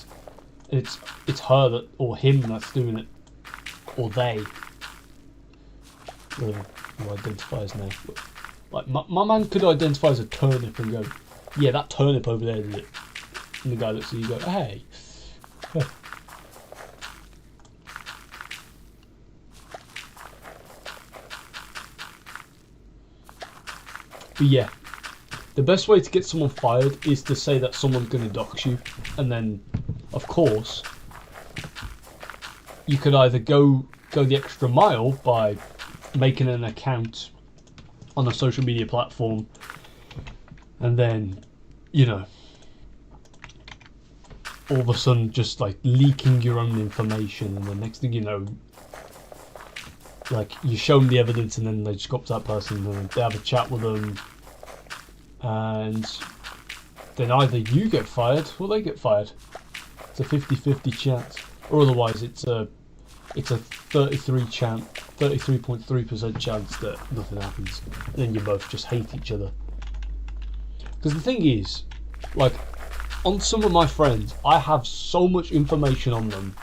it's her that or him that's doing it, or they. Who identify as now. Like my man could identify as a turnip and go, yeah, that turnip over there did it. And the guy looks at you and go, hey. But yeah, the best way to get someone fired is to say that someone's going to dox you, and then, of course, you could either go the extra mile by making an account on a social media platform, and then, you know, all of a sudden just like leaking your own information, and the next thing you know, like you show them the evidence, and then they just go up to that person and they have a chat with them, and then either you get fired or they get fired. It's a 50-50 chance, or otherwise it's a 33.3% chance that nothing happens, and then you both just hate each other. Because the thing is, like, on some of my friends, I have so much information on them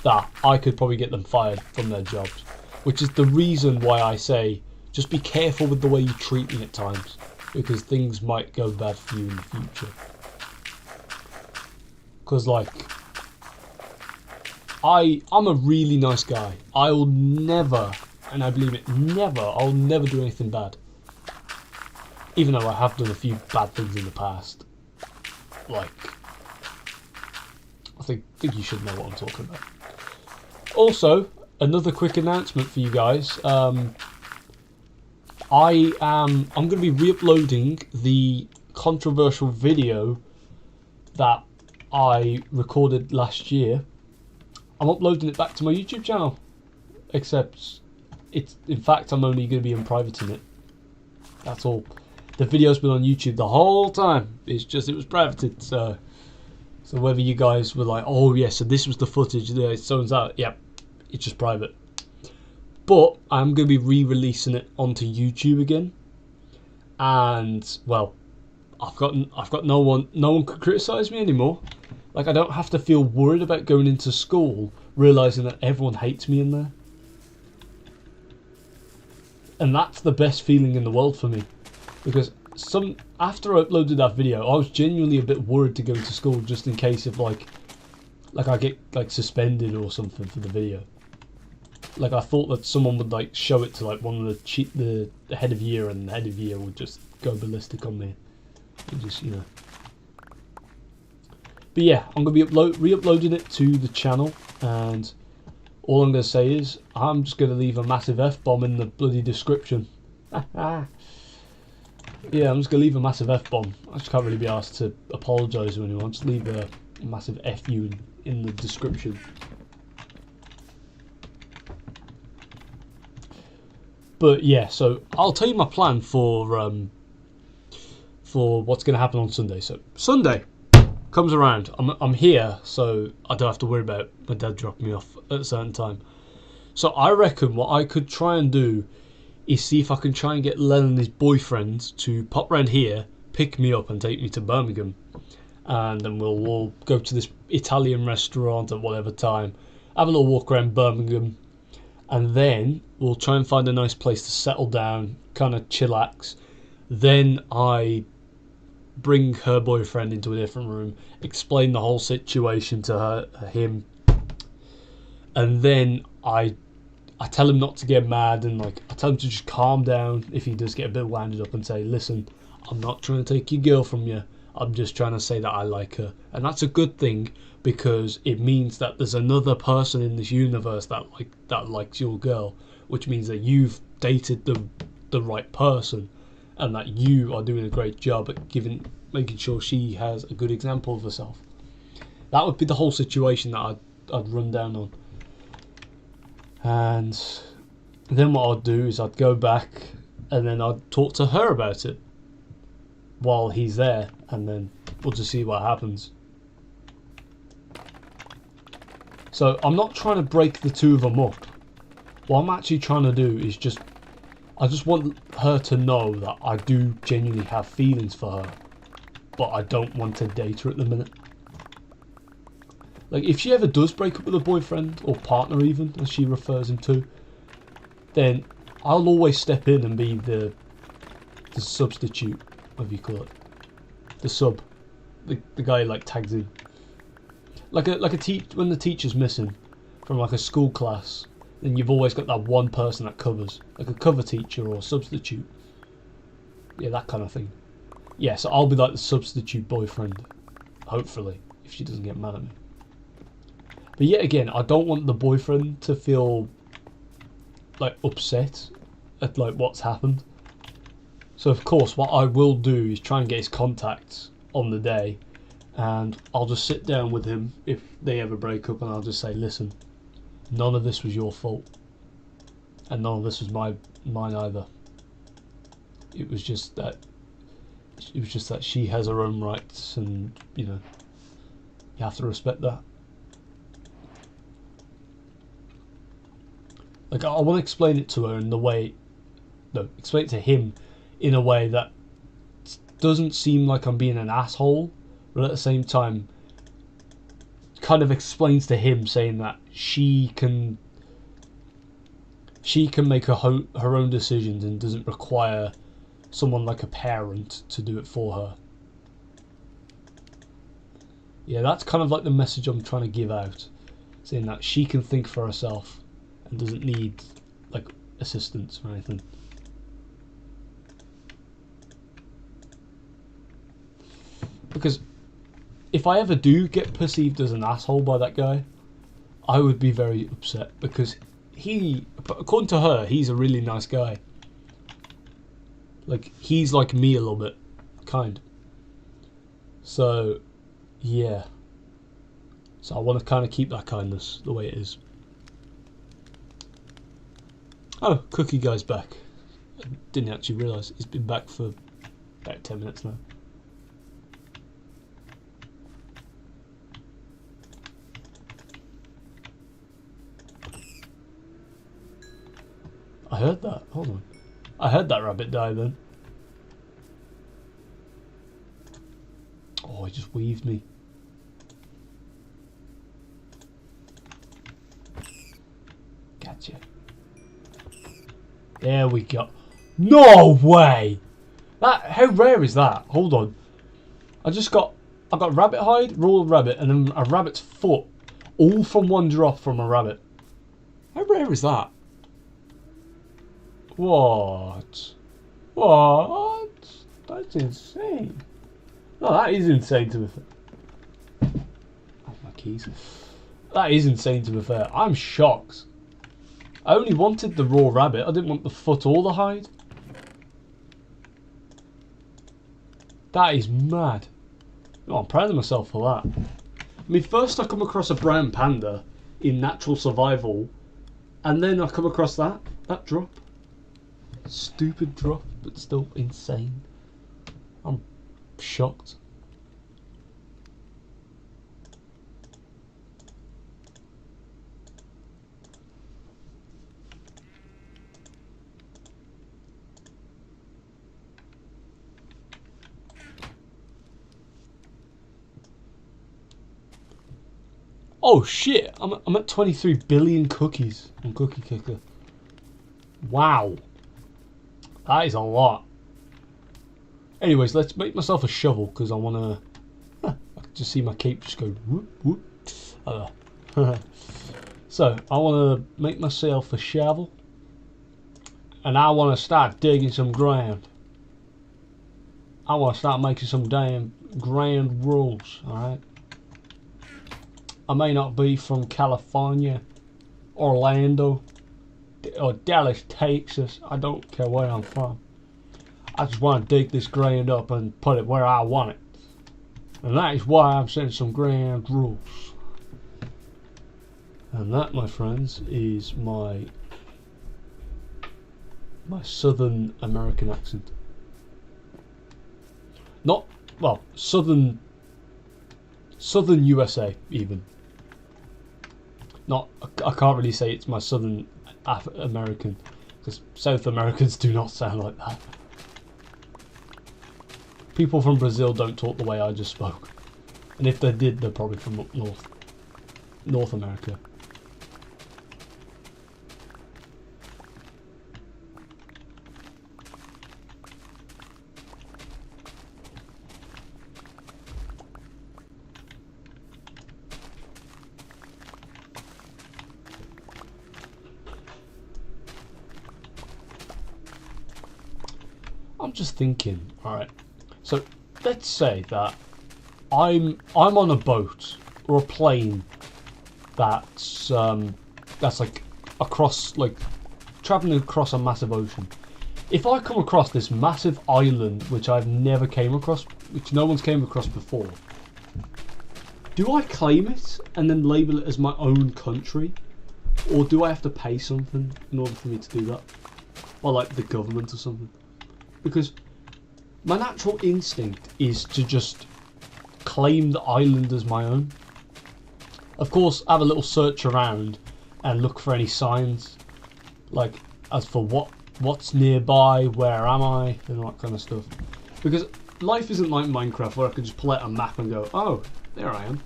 that I could probably get them fired from their jobs, which is the reason why I say just be careful with the way you treat me at times, because things might go bad for you in the future. Because like, I'm a really nice guy. I'll never, and I believe it, I'll never do anything bad. Even though I have done a few bad things in the past. Like, I think you should know what I'm talking about. Also, another quick announcement for you guys. I'm going to be re-uploading the controversial video that I recorded last year. I'm uploading it back to my YouTube channel, except in fact I'm only going to be unprivating it. That's all. The video's been on YouTube the whole time. It's just it was privated. So whether you guys were like, oh yeah, so this was the footage there, so and so, yep, it's just private. But I'm going to be re-releasing it onto YouTube again, and well, I've got no one could criticise me anymore. Like, I don't have to feel worried about going into school realising that everyone hates me in there. And that's the best feeling in the world for me. Because after I uploaded that video, I was genuinely a bit worried to go into school just in case of like I get like suspended or something for the video. Like, I thought that someone would like show it to like one of the head of year, and the head of year would just go ballistic on me. And just, you know. But yeah, I'm going to be re-uploading it to the channel, and all I'm going to say is I'm just going to leave a massive F-bomb in the bloody description. Yeah, I'm just going to leave a massive F-bomb. I just can't really be asked to apologise to anyone. Just leave a massive F-U in the description. But yeah, so I'll tell you my plan for for what's going to happen on Sunday. So Sunday comes around. I'm here, so I don't have to worry about my dad dropping me off at a certain time. So I reckon what I could try and do is see if I can try and get Len and his boyfriend to pop round here, pick me up and take me to Birmingham. And then we'll all go to this Italian restaurant at whatever time, have a little walk around Birmingham, and then we'll try and find a nice place to settle down, kind of chillax. Then I bring her boyfriend into a different room, explain the whole situation to him, and then I tell him not to get mad, and like I tell him to just calm down if he does get a bit wound up, and say, listen, I'm not trying to take your girl from you, I'm just trying to say that I like her. And that's a good thing, because it means that there's another person in this universe that likes your girl, which means that you've dated the right person, and that you are doing a great job at making sure she has a good example of herself. That would be the whole situation that I'd run down on. And then what I'd do is I'd go back and then I'd talk to her about it while he's there, and then we'll just see what happens. So I'm not trying to break the two of them up. What I'm actually trying to do is I just want her to know that I do genuinely have feelings for her, but I don't want to date her at the minute. Like, if she ever does break up with a boyfriend, or partner even, as she refers him to, then I'll always step in and be the substitute, whatever you call it. The sub. The guy like tags in. Like when the teacher's missing from like a school class, then you've always got that one person that covers. Like a cover teacher or a substitute. Yeah, that kind of thing. Yeah, so I'll be like the substitute boyfriend. Hopefully, if she doesn't get mad at me. But yet again, I don't want the boyfriend to feel like upset at like what's happened. So of course what I will do is try and get his contacts on the day, and I'll just sit down with him if they ever break up, and I'll just say, listen, none of this was your fault, and none of this was mine either. It was just that she has her own rights, and you have to respect that. Like, I want to explain it to her in the way... No, explain it to him in a way that doesn't seem like I'm being an asshole, but at the same time kind of explains to him, saying that she can make her own decisions and doesn't require someone like a parent to do it for her. Yeah, that's kind of like the message I'm trying to give out, saying that she can think for herself and doesn't need like assistance or anything. Because if I ever do get perceived as an asshole by that guy, I would be very upset, because according to her, he's a really nice guy. Like, he's like me a little bit, kind. So, yeah. So I want to kind of keep that kindness the way it is. Oh, Cookie Guy's back. I didn't actually realise he's been back for about 10 minutes now. I heard that. Hold on. I heard that rabbit die then. Oh, he just weaved me. Gotcha. There we go. No way! How rare is that? Hold on. I got rabbit hide, raw rabbit, and then a rabbit's foot, all from one drop from a rabbit. How rare is that? What? What? That's insane. No, that is insane to be fair. Oh, my keys. That is insane to be fair. I'm shocked. I only wanted the raw rabbit. I didn't want the foot or the hide. That is mad. Oh, I'm proud of myself for that. I mean, first I come across a brown panda in natural survival, and then I come across that drop. Stupid drop, but still insane. I'm shocked. Oh shit! I'm at 23 billion cookies on Cookie Clicker. Wow, that is a lot. Anyways, let's make myself a shovel because I wanna. I can just see my cape just go whoop whoop. So I wanna make myself a shovel, and I wanna start digging some ground. I wanna start making some damn ground rules. All right. I may not be from California, Orlando, or Dallas, Texas. I don't care where I'm from. I just want to dig this ground up and put it where I want it. And that is why I'm setting some ground rules. And that, my friends, is my Southern American accent. Not, well, Southern USA even. Not, I can't really say it's my Southern American, because South Americans do not sound like that. People from Brazil don't talk the way I just spoke, and if they did, they're probably from up North America. I'm just thinking, alright, so let's say that I'm on a boat or a plane that's like across, like traveling across a massive ocean. If I come across this massive island which I've never came across, which no one's came across before, do I claim it and then label it as my own country, or do I have to pay something in order for me to do that, or like the government or something? Because my natural instinct is to just claim the island as my own. Of course, have a little search around and look for any signs, like as for what's nearby, where am I, and all that kind of stuff. Because life isn't like Minecraft where I can just pull out a map and go, oh, there I am.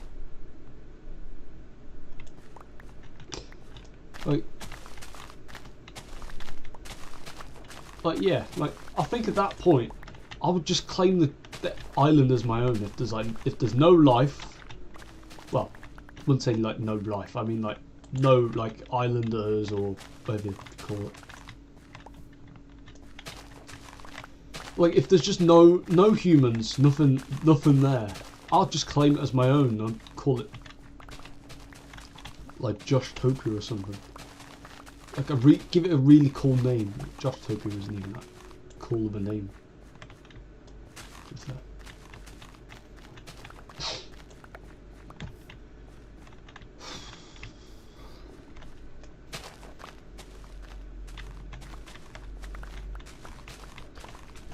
Like yeah, like I think at that point I would just claim the island as my own. If there's no life, well, I wouldn't say like no life. I mean like no like islanders or whatever you call it. Like if there's just no humans, nothing there, I'll just claim it as my own and call it like Joshtopia or something. Like give it a really cool name. Joshtopia isn't even that cool of a name.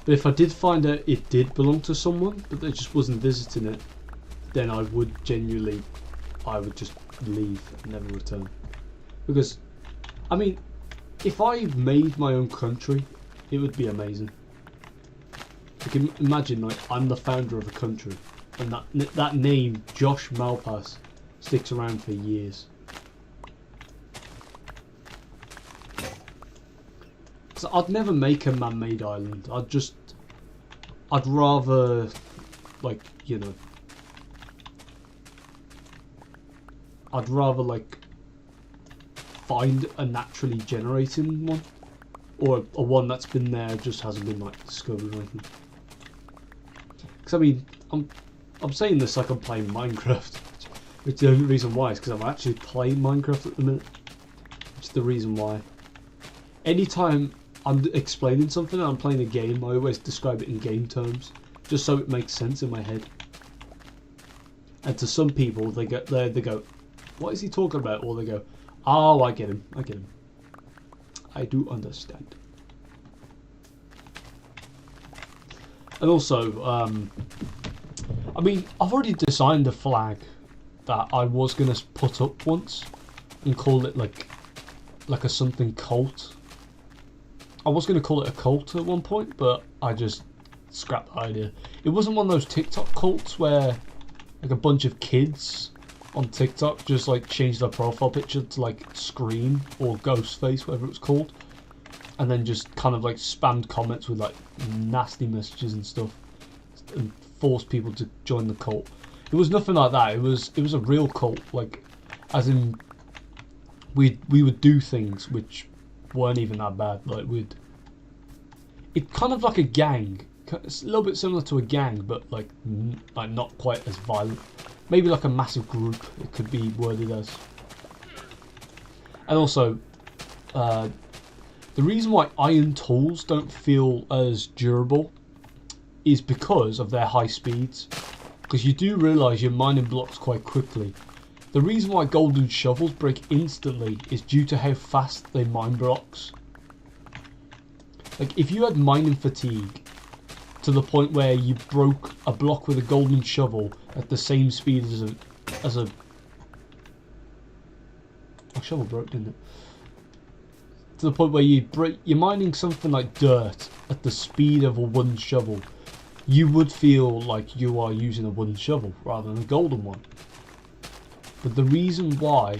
But if I did find out it did belong to someone, but they just wasn't visiting it, then I would just leave and never return. Because, I mean, if I made my own country, it would be amazing. You can imagine, like, I'm the founder of a country, and that name, Josh Malpass, sticks around for years. So I'd never make a man-made island. I'd rather, like, you know, I'd rather like find a naturally generating one, or a one that's been there just hasn't been like discovered or anything. Because I mean, I'm saying this like I'm playing Minecraft, which the only reason why is because I'm actually playing Minecraft at the minute. Which is the reason why. Anytime I'm explaining something and I'm playing a game, I always describe it in game terms, just so it makes sense in my head. And to some people, they go, what is he talking about? Or they go, oh, I get him. I do understand. And also, I mean, I've already designed a flag that I was gonna put up once and call it like a something cult. I was gonna call it a cult at one point, but I just scrapped the idea. It wasn't one of those TikTok cults where like a bunch of kids on TikTok just like changed their profile picture to like Scream or Ghostface, whatever it was called, and then just kind of like spammed comments with like nasty messages and stuff and forced people to join the cult. It was nothing like that. It was a real cult, like as in we would do things which weren't even that bad. Like it kind of like a gang. It's a little bit similar to a gang, but like not quite as violent. Maybe like a massive group, it could be worded as. And also, the reason why iron tools don't feel as durable is because of their high speeds. Because you do realise you're mining blocks quite quickly. The reason why golden shovels break instantly is due to how fast they mine blocks. Like if you had mining fatigue to the point where you broke a block with a golden shovel at the same speed as a shovel broke, didn't it? To the point where you're mining something like dirt at the speed of a wooden shovel, you would feel like you are using a wooden shovel rather than a golden one. But the reason why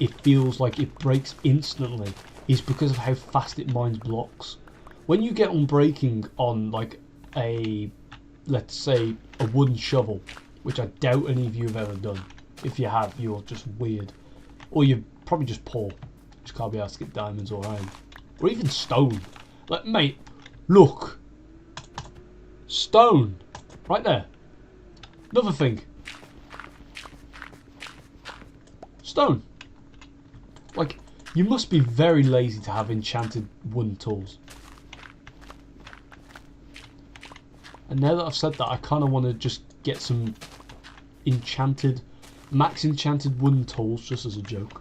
it feels like it breaks instantly is because of how fast it mines blocks. When you get unbreaking on like let's say a wooden shovel, which I doubt any of you have ever done. If you have, you're just weird, or you're probably just poor. Just can't be asked to get diamonds or iron, or even stone. Like mate, look, stone, right there. Another thing, stone. Like you must be very lazy to have enchanted wooden tools. And now that I've said that, I kind of want to just get some max enchanted wooden tools, just as a joke.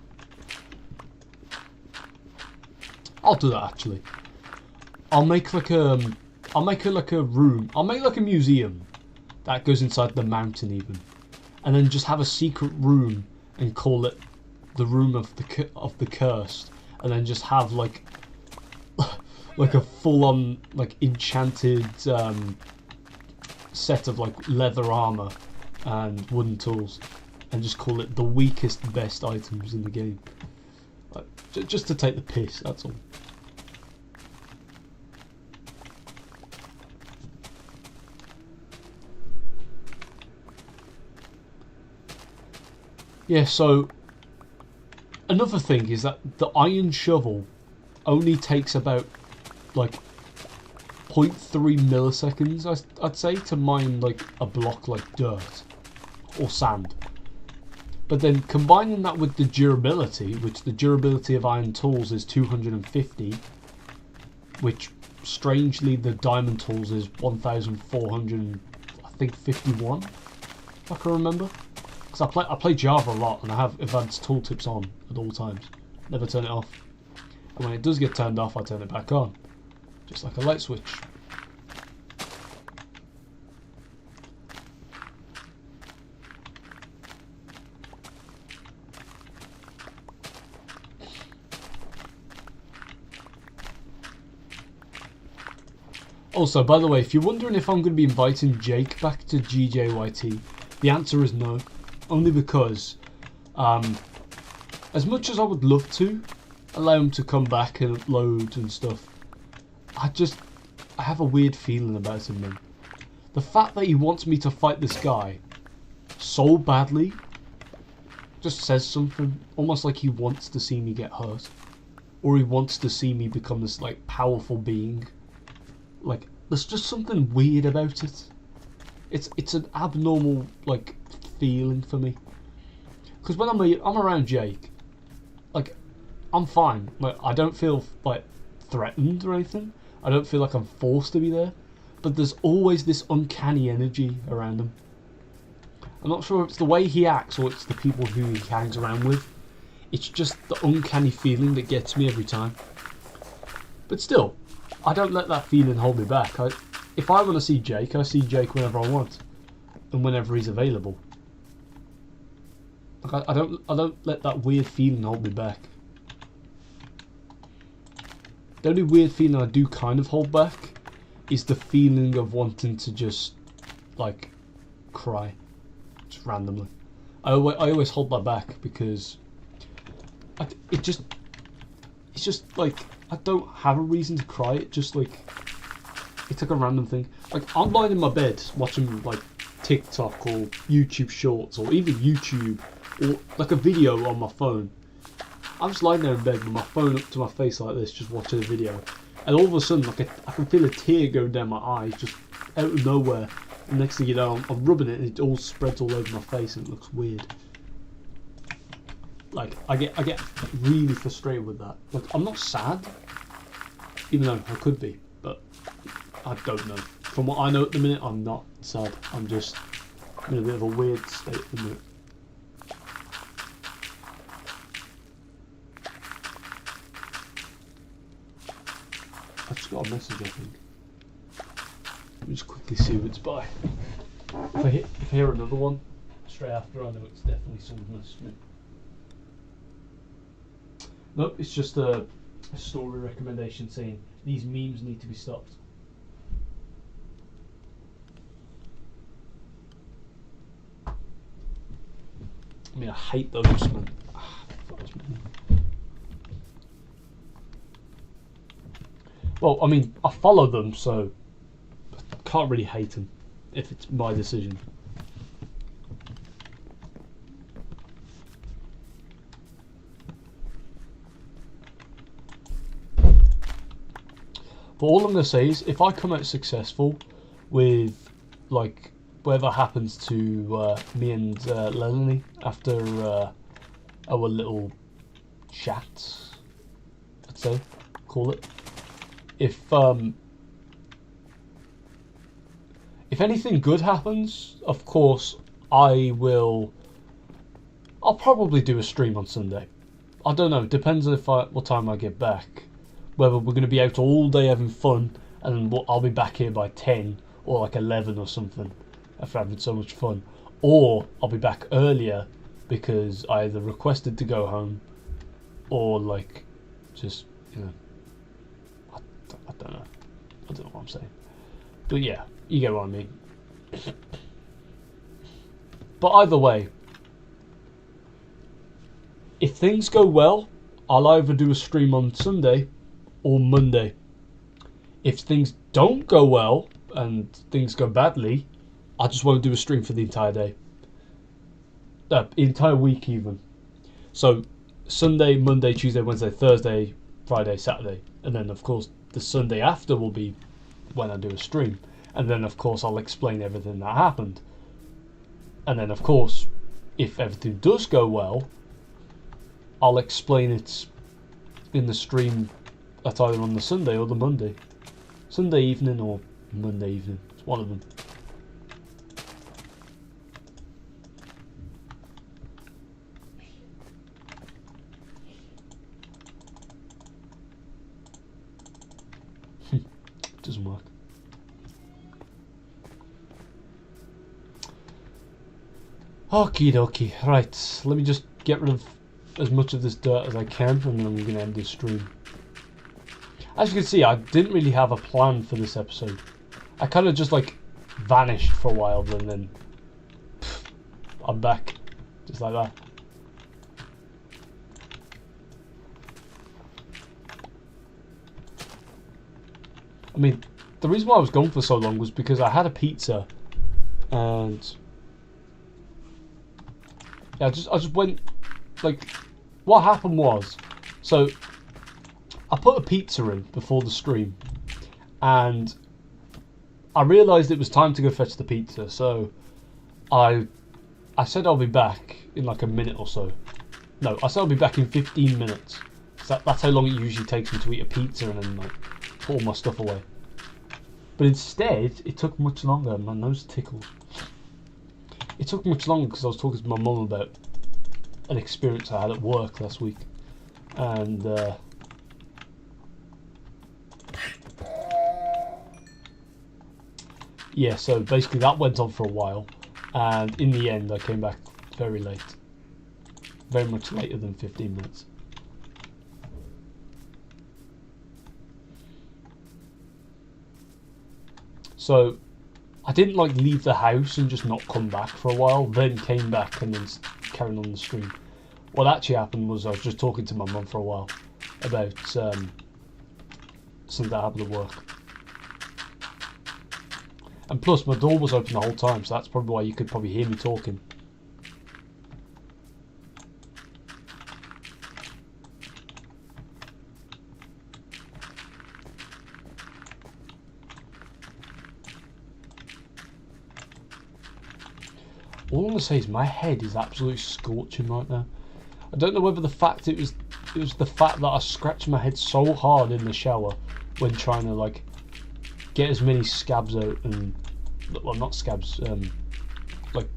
I'll do that actually. I'll make like a room. I'll make like a museum that goes inside the mountain even, and then just have a secret room and call it the room of the cursed, and then just have like like a full-on like enchanted set of like leather armor and wooden tools, and just call it the weakest best items in the game, like, just to take the piss, that's all. Yeah, so another thing is that the iron shovel only takes about like 0.3 milliseconds, I'd say, to mine like a block like dirt or sand. But then combining that with the durability, which the durability of iron tools is 250, which strangely the diamond tools is 1400, I think 51, if I can remember. Because I play Java a lot and I have advanced tooltips on at all times. Never turn it off. And when it does get turned off, I turn it back on. Just like a light switch. Also, by the way, if you're wondering if I'm going to be inviting Jake back to GJYT, the answer is no. Only because, as much as I would love to allow him to come back and upload and stuff, I have a weird feeling about him, man. The fact that he wants me to fight this guy so badly just says something. Almost like he wants to see me get hurt, or he wants to see me become this like powerful being. Like, there's just something weird about it. It's an abnormal like feeling for me. Because when I'm around Jake, like, I'm fine. Like, I don't feel like threatened or anything. I don't feel like I'm forced to be there. But there's always this uncanny energy around him. I'm not sure if it's the way he acts or it's the people who he hangs around with. It's just the uncanny feeling that gets me every time. But still, I don't let that feeling hold me back. if I want to see Jake, I see Jake whenever I want, and whenever he's available. Like I don't let that weird feeling hold me back. The only weird feeling I do kind of hold back is the feeling of wanting to just like cry, just randomly. I always hold that back because it's just like I don't have a reason to cry. It's like a random thing. Like I'm lying in my bed watching like TikTok or YouTube Shorts or even YouTube or like a video on my phone. I'm just lying there in bed with my phone up to my face like this, just watching a video, and all of a sudden, like I can feel a tear going down my eyes, just out of nowhere. And next thing you know, I'm rubbing it, and it all spreads all over my face, and it looks weird. Like I get really frustrated with that. Like I'm not sad, even though I could be, but I don't know. From what I know at the minute, I'm not sad. I'm just in a bit of a weird state at the minute. I just got a message, I think. Let me just quickly see who it's by. If I hear another one straight after, I know it's definitely someone messaged me. Nope, it's just a story recommendation saying these memes need to be stopped. I mean, I hate those, man. Well, I mean, I follow them, so I can't really hate them if it's my decision. But all I'm going to say is, if I come out successful with, like, whatever happens to me and Lenny after our little chat, I'd say, call it. If anything good happens, of course, I'll probably do a stream on Sunday. I don't know, depends on what time I get back. Whether we're going to be out all day having fun, and I'll be back here by 10 or like 11 or something after having so much fun, or I'll be back earlier because I either requested to go home or like just, you know, I don't know what I'm saying, but yeah, you get what I mean. But either way, if things go well, I'll either do a stream on Sunday or Monday. If things don't go well and things go badly, I just won't do a stream for the entire day. Entire week even. So Sunday, Monday, Tuesday, Wednesday, Thursday, Friday, Saturday. And then of course the Sunday after will be when I do a stream. And then of course I'll explain everything that happened. And then of course, if everything does go well, I'll explain it in the stream that's either on the Sunday or the Monday. Sunday evening or Monday evening. It's one of them. Doesn't work. Okie dokie. Right, let me just get rid of as much of this dirt as I can, and then I'm going to end this stream. As you can see, I didn't really have a plan for this episode. I kind of just like vanished for a while, and then I'm back, just like that. I mean, the reason why I was gone for so long was because I had a pizza, and yeah, I just went, like, what happened was, so I put a pizza in before the stream, and I realised it was time to go fetch the pizza, so I said I'll be back in like a minute or so. No, I said I'll be back in 15 minutes. That's how long it usually takes me to eat a pizza and then like put all my stuff away. But instead, it took much longer. My nose tickles. It took much longer because I was talking to my mum about an experience I had at work last week, and yeah, so basically that went on for a while, and in the end I came back very late. Very much later than 15 minutes. So I didn't like leave the house and just not come back for a while, then came back and then carried on the stream. What actually happened was I was just talking to my mum for a while about something that happened at work. And plus my door was open the whole time, so that's probably why you could probably hear me talking. All I'm gonna say is my head is absolutely scorching right now. I don't know whether the fact it was the fact that I scratched my head so hard in the shower when trying to like get as many scabs out, and well, not scabs, like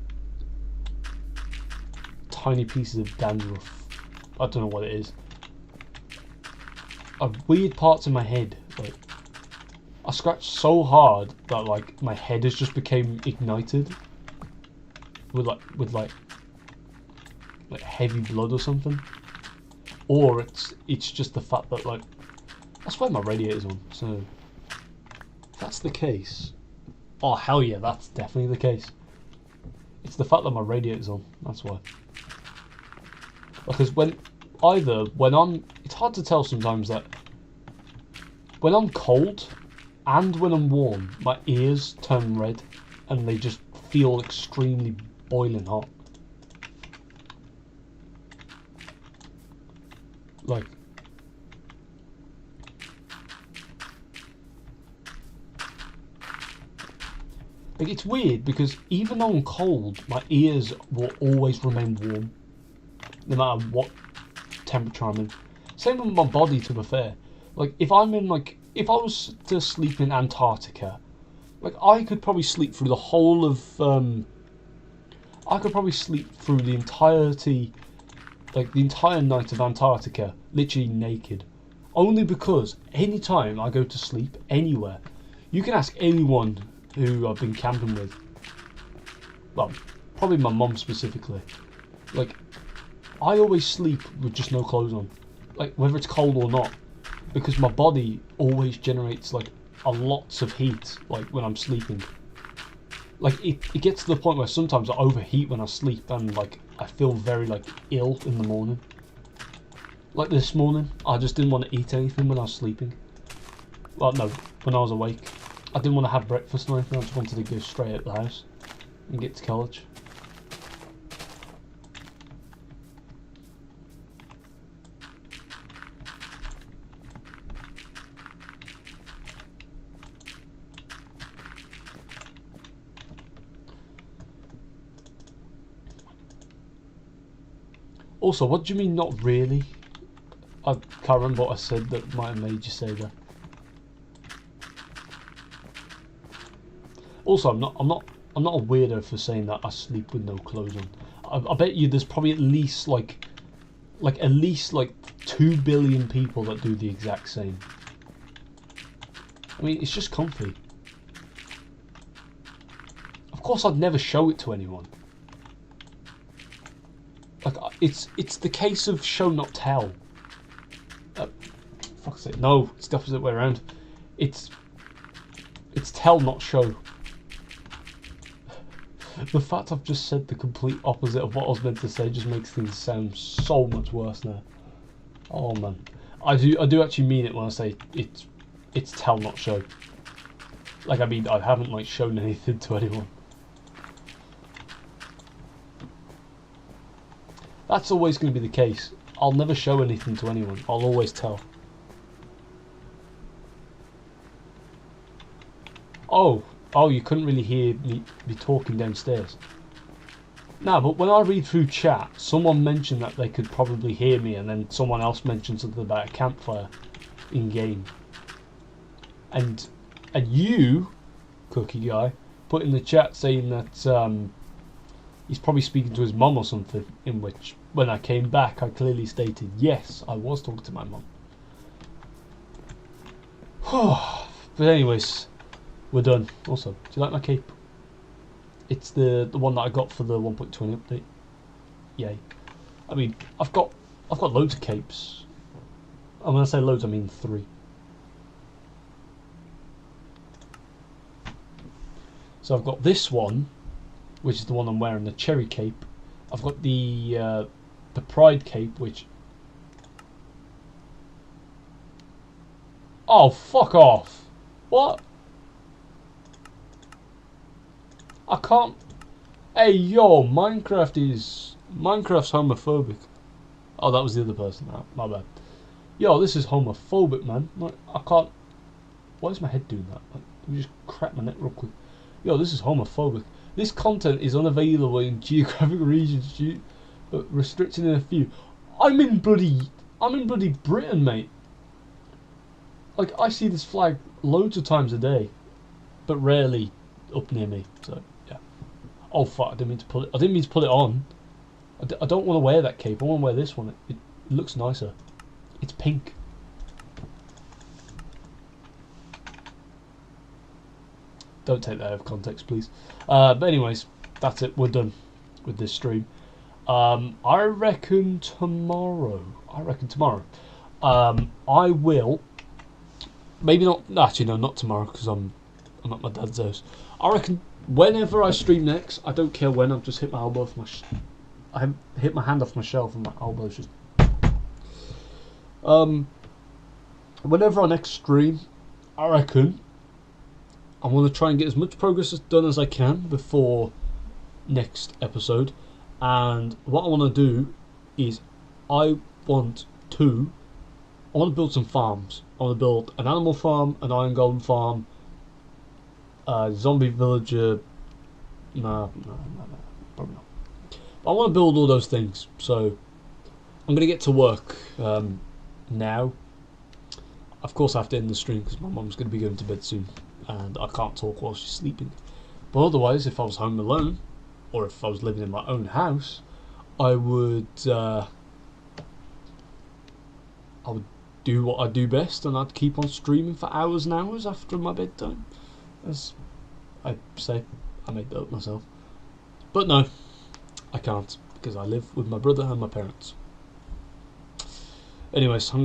tiny pieces of dandruff. I don't know what it is. Weird parts in my head. Like I scratched so hard that like my head has just became ignited with like heavy blood or something, or it's just the fact that like that's why my radiator's on. So if that's the case, oh hell yeah, that's definitely the case. It's the fact that my radiator's on. That's why. Because when I'm, it's hard to tell sometimes that when I'm cold and when I'm warm, my ears turn red and they just feel extremely boiling hot. Like it's weird because even though I'm cold, my ears will always remain warm, no matter what temperature I'm in. Same with my body, to be fair. Like if I was to sleep in Antarctica, like I could probably sleep through the whole of I could probably sleep through the entirety, like the entire night of Antarctica, literally naked. Only because any time I go to sleep anywhere, you can ask anyone who I've been camping with, well, probably my mum specifically, like I always sleep with just no clothes on, like whether it's cold or not, because my body always generates like a lots of heat like when I'm sleeping. Like it gets to the point where sometimes I overheat when I sleep and like I feel very like ill in the morning. Like this morning, I just didn't want to eat anything when I was sleeping. Well, no, when I was awake. I didn't want to have breakfast or anything, I just wanted to go straight out the house and get to college. Also, what do you mean not really? I can't remember what I said that might have made you say that. Also, I'm not a weirdo for saying that I sleep with no clothes on. I bet you there's probably at least like 2 billion people that do the exact same. I mean, it's just comfy. Of course, I'd never show it to anyone. Like it's the case of show not tell. Fuck's sake, no, it's the opposite way around. It's tell not show. The fact I've just said the complete opposite of what I was meant to say just makes things sound so much worse now. Oh man, I do actually mean it when I say it's tell not show. Like I mean I haven't like shown anything to anyone. That's always going to be the case. I'll never show anything to anyone. I'll always tell. Oh, you couldn't really hear me talking downstairs. No, but when I read through chat, someone mentioned that they could probably hear me, and then someone else mentioned something about a campfire in game. And you, Cookie Guy, put in the chat saying that he's probably speaking to his mum or something, in which, when I came back, I clearly stated, yes, I was talking to my mum. But anyways, we're done. Also, do you like my cape? It's the one that I got for the 1.20 update. Yay! I mean, I've got loads of capes. And when I say loads, I mean 3. So I've got this one, which is the one I'm wearing, the cherry cape. I've got the pride cape, which... Oh, fuck off! What? I can't... Hey, yo, Minecraft's homophobic. Oh, that was the other person. Oh, my bad. Yo, this is homophobic, man. I can't... Why is my head doing that? Let me just crack my neck real quick. Yo, this is homophobic. This content is unavailable in geographic regions but restricted in a few. I'm in bloody Britain, mate. Like, I see this flag loads of times a day, but rarely up near me. So yeah. Oh fuck! I didn't mean to put it. I didn't mean to put it on. I don't want to wear that cape. I want to wear this one. It looks nicer. It's pink. Don't take that out of context, please. But anyways, that's it. We're done with this stream. I reckon tomorrow. I will. Maybe not. Actually, no, not tomorrow because I'm at my dad's house. I reckon whenever I stream next, I don't care when. I've just hit my elbow off my. I hit my hand off my shelf and my elbow's just. Whenever I next stream, I reckon I want to try and get as much progress done as I can before next episode. And what I want to do is I want to build some farms. I want to build an animal farm, an iron golem farm, a zombie villager. No, probably not. But I want to build all those things. So I'm going to get to work now. Of course I have to end the stream because my mum's going to be going to bed soon and I can't talk while she's sleeping. But otherwise, if I was home alone, or if I was living in my own house, I would do what I do best, and I'd keep on streaming for hours and hours after my bedtime. As I say, I made that up myself. But no, I can't, because I live with my brother and my parents. Anyways, I'm going to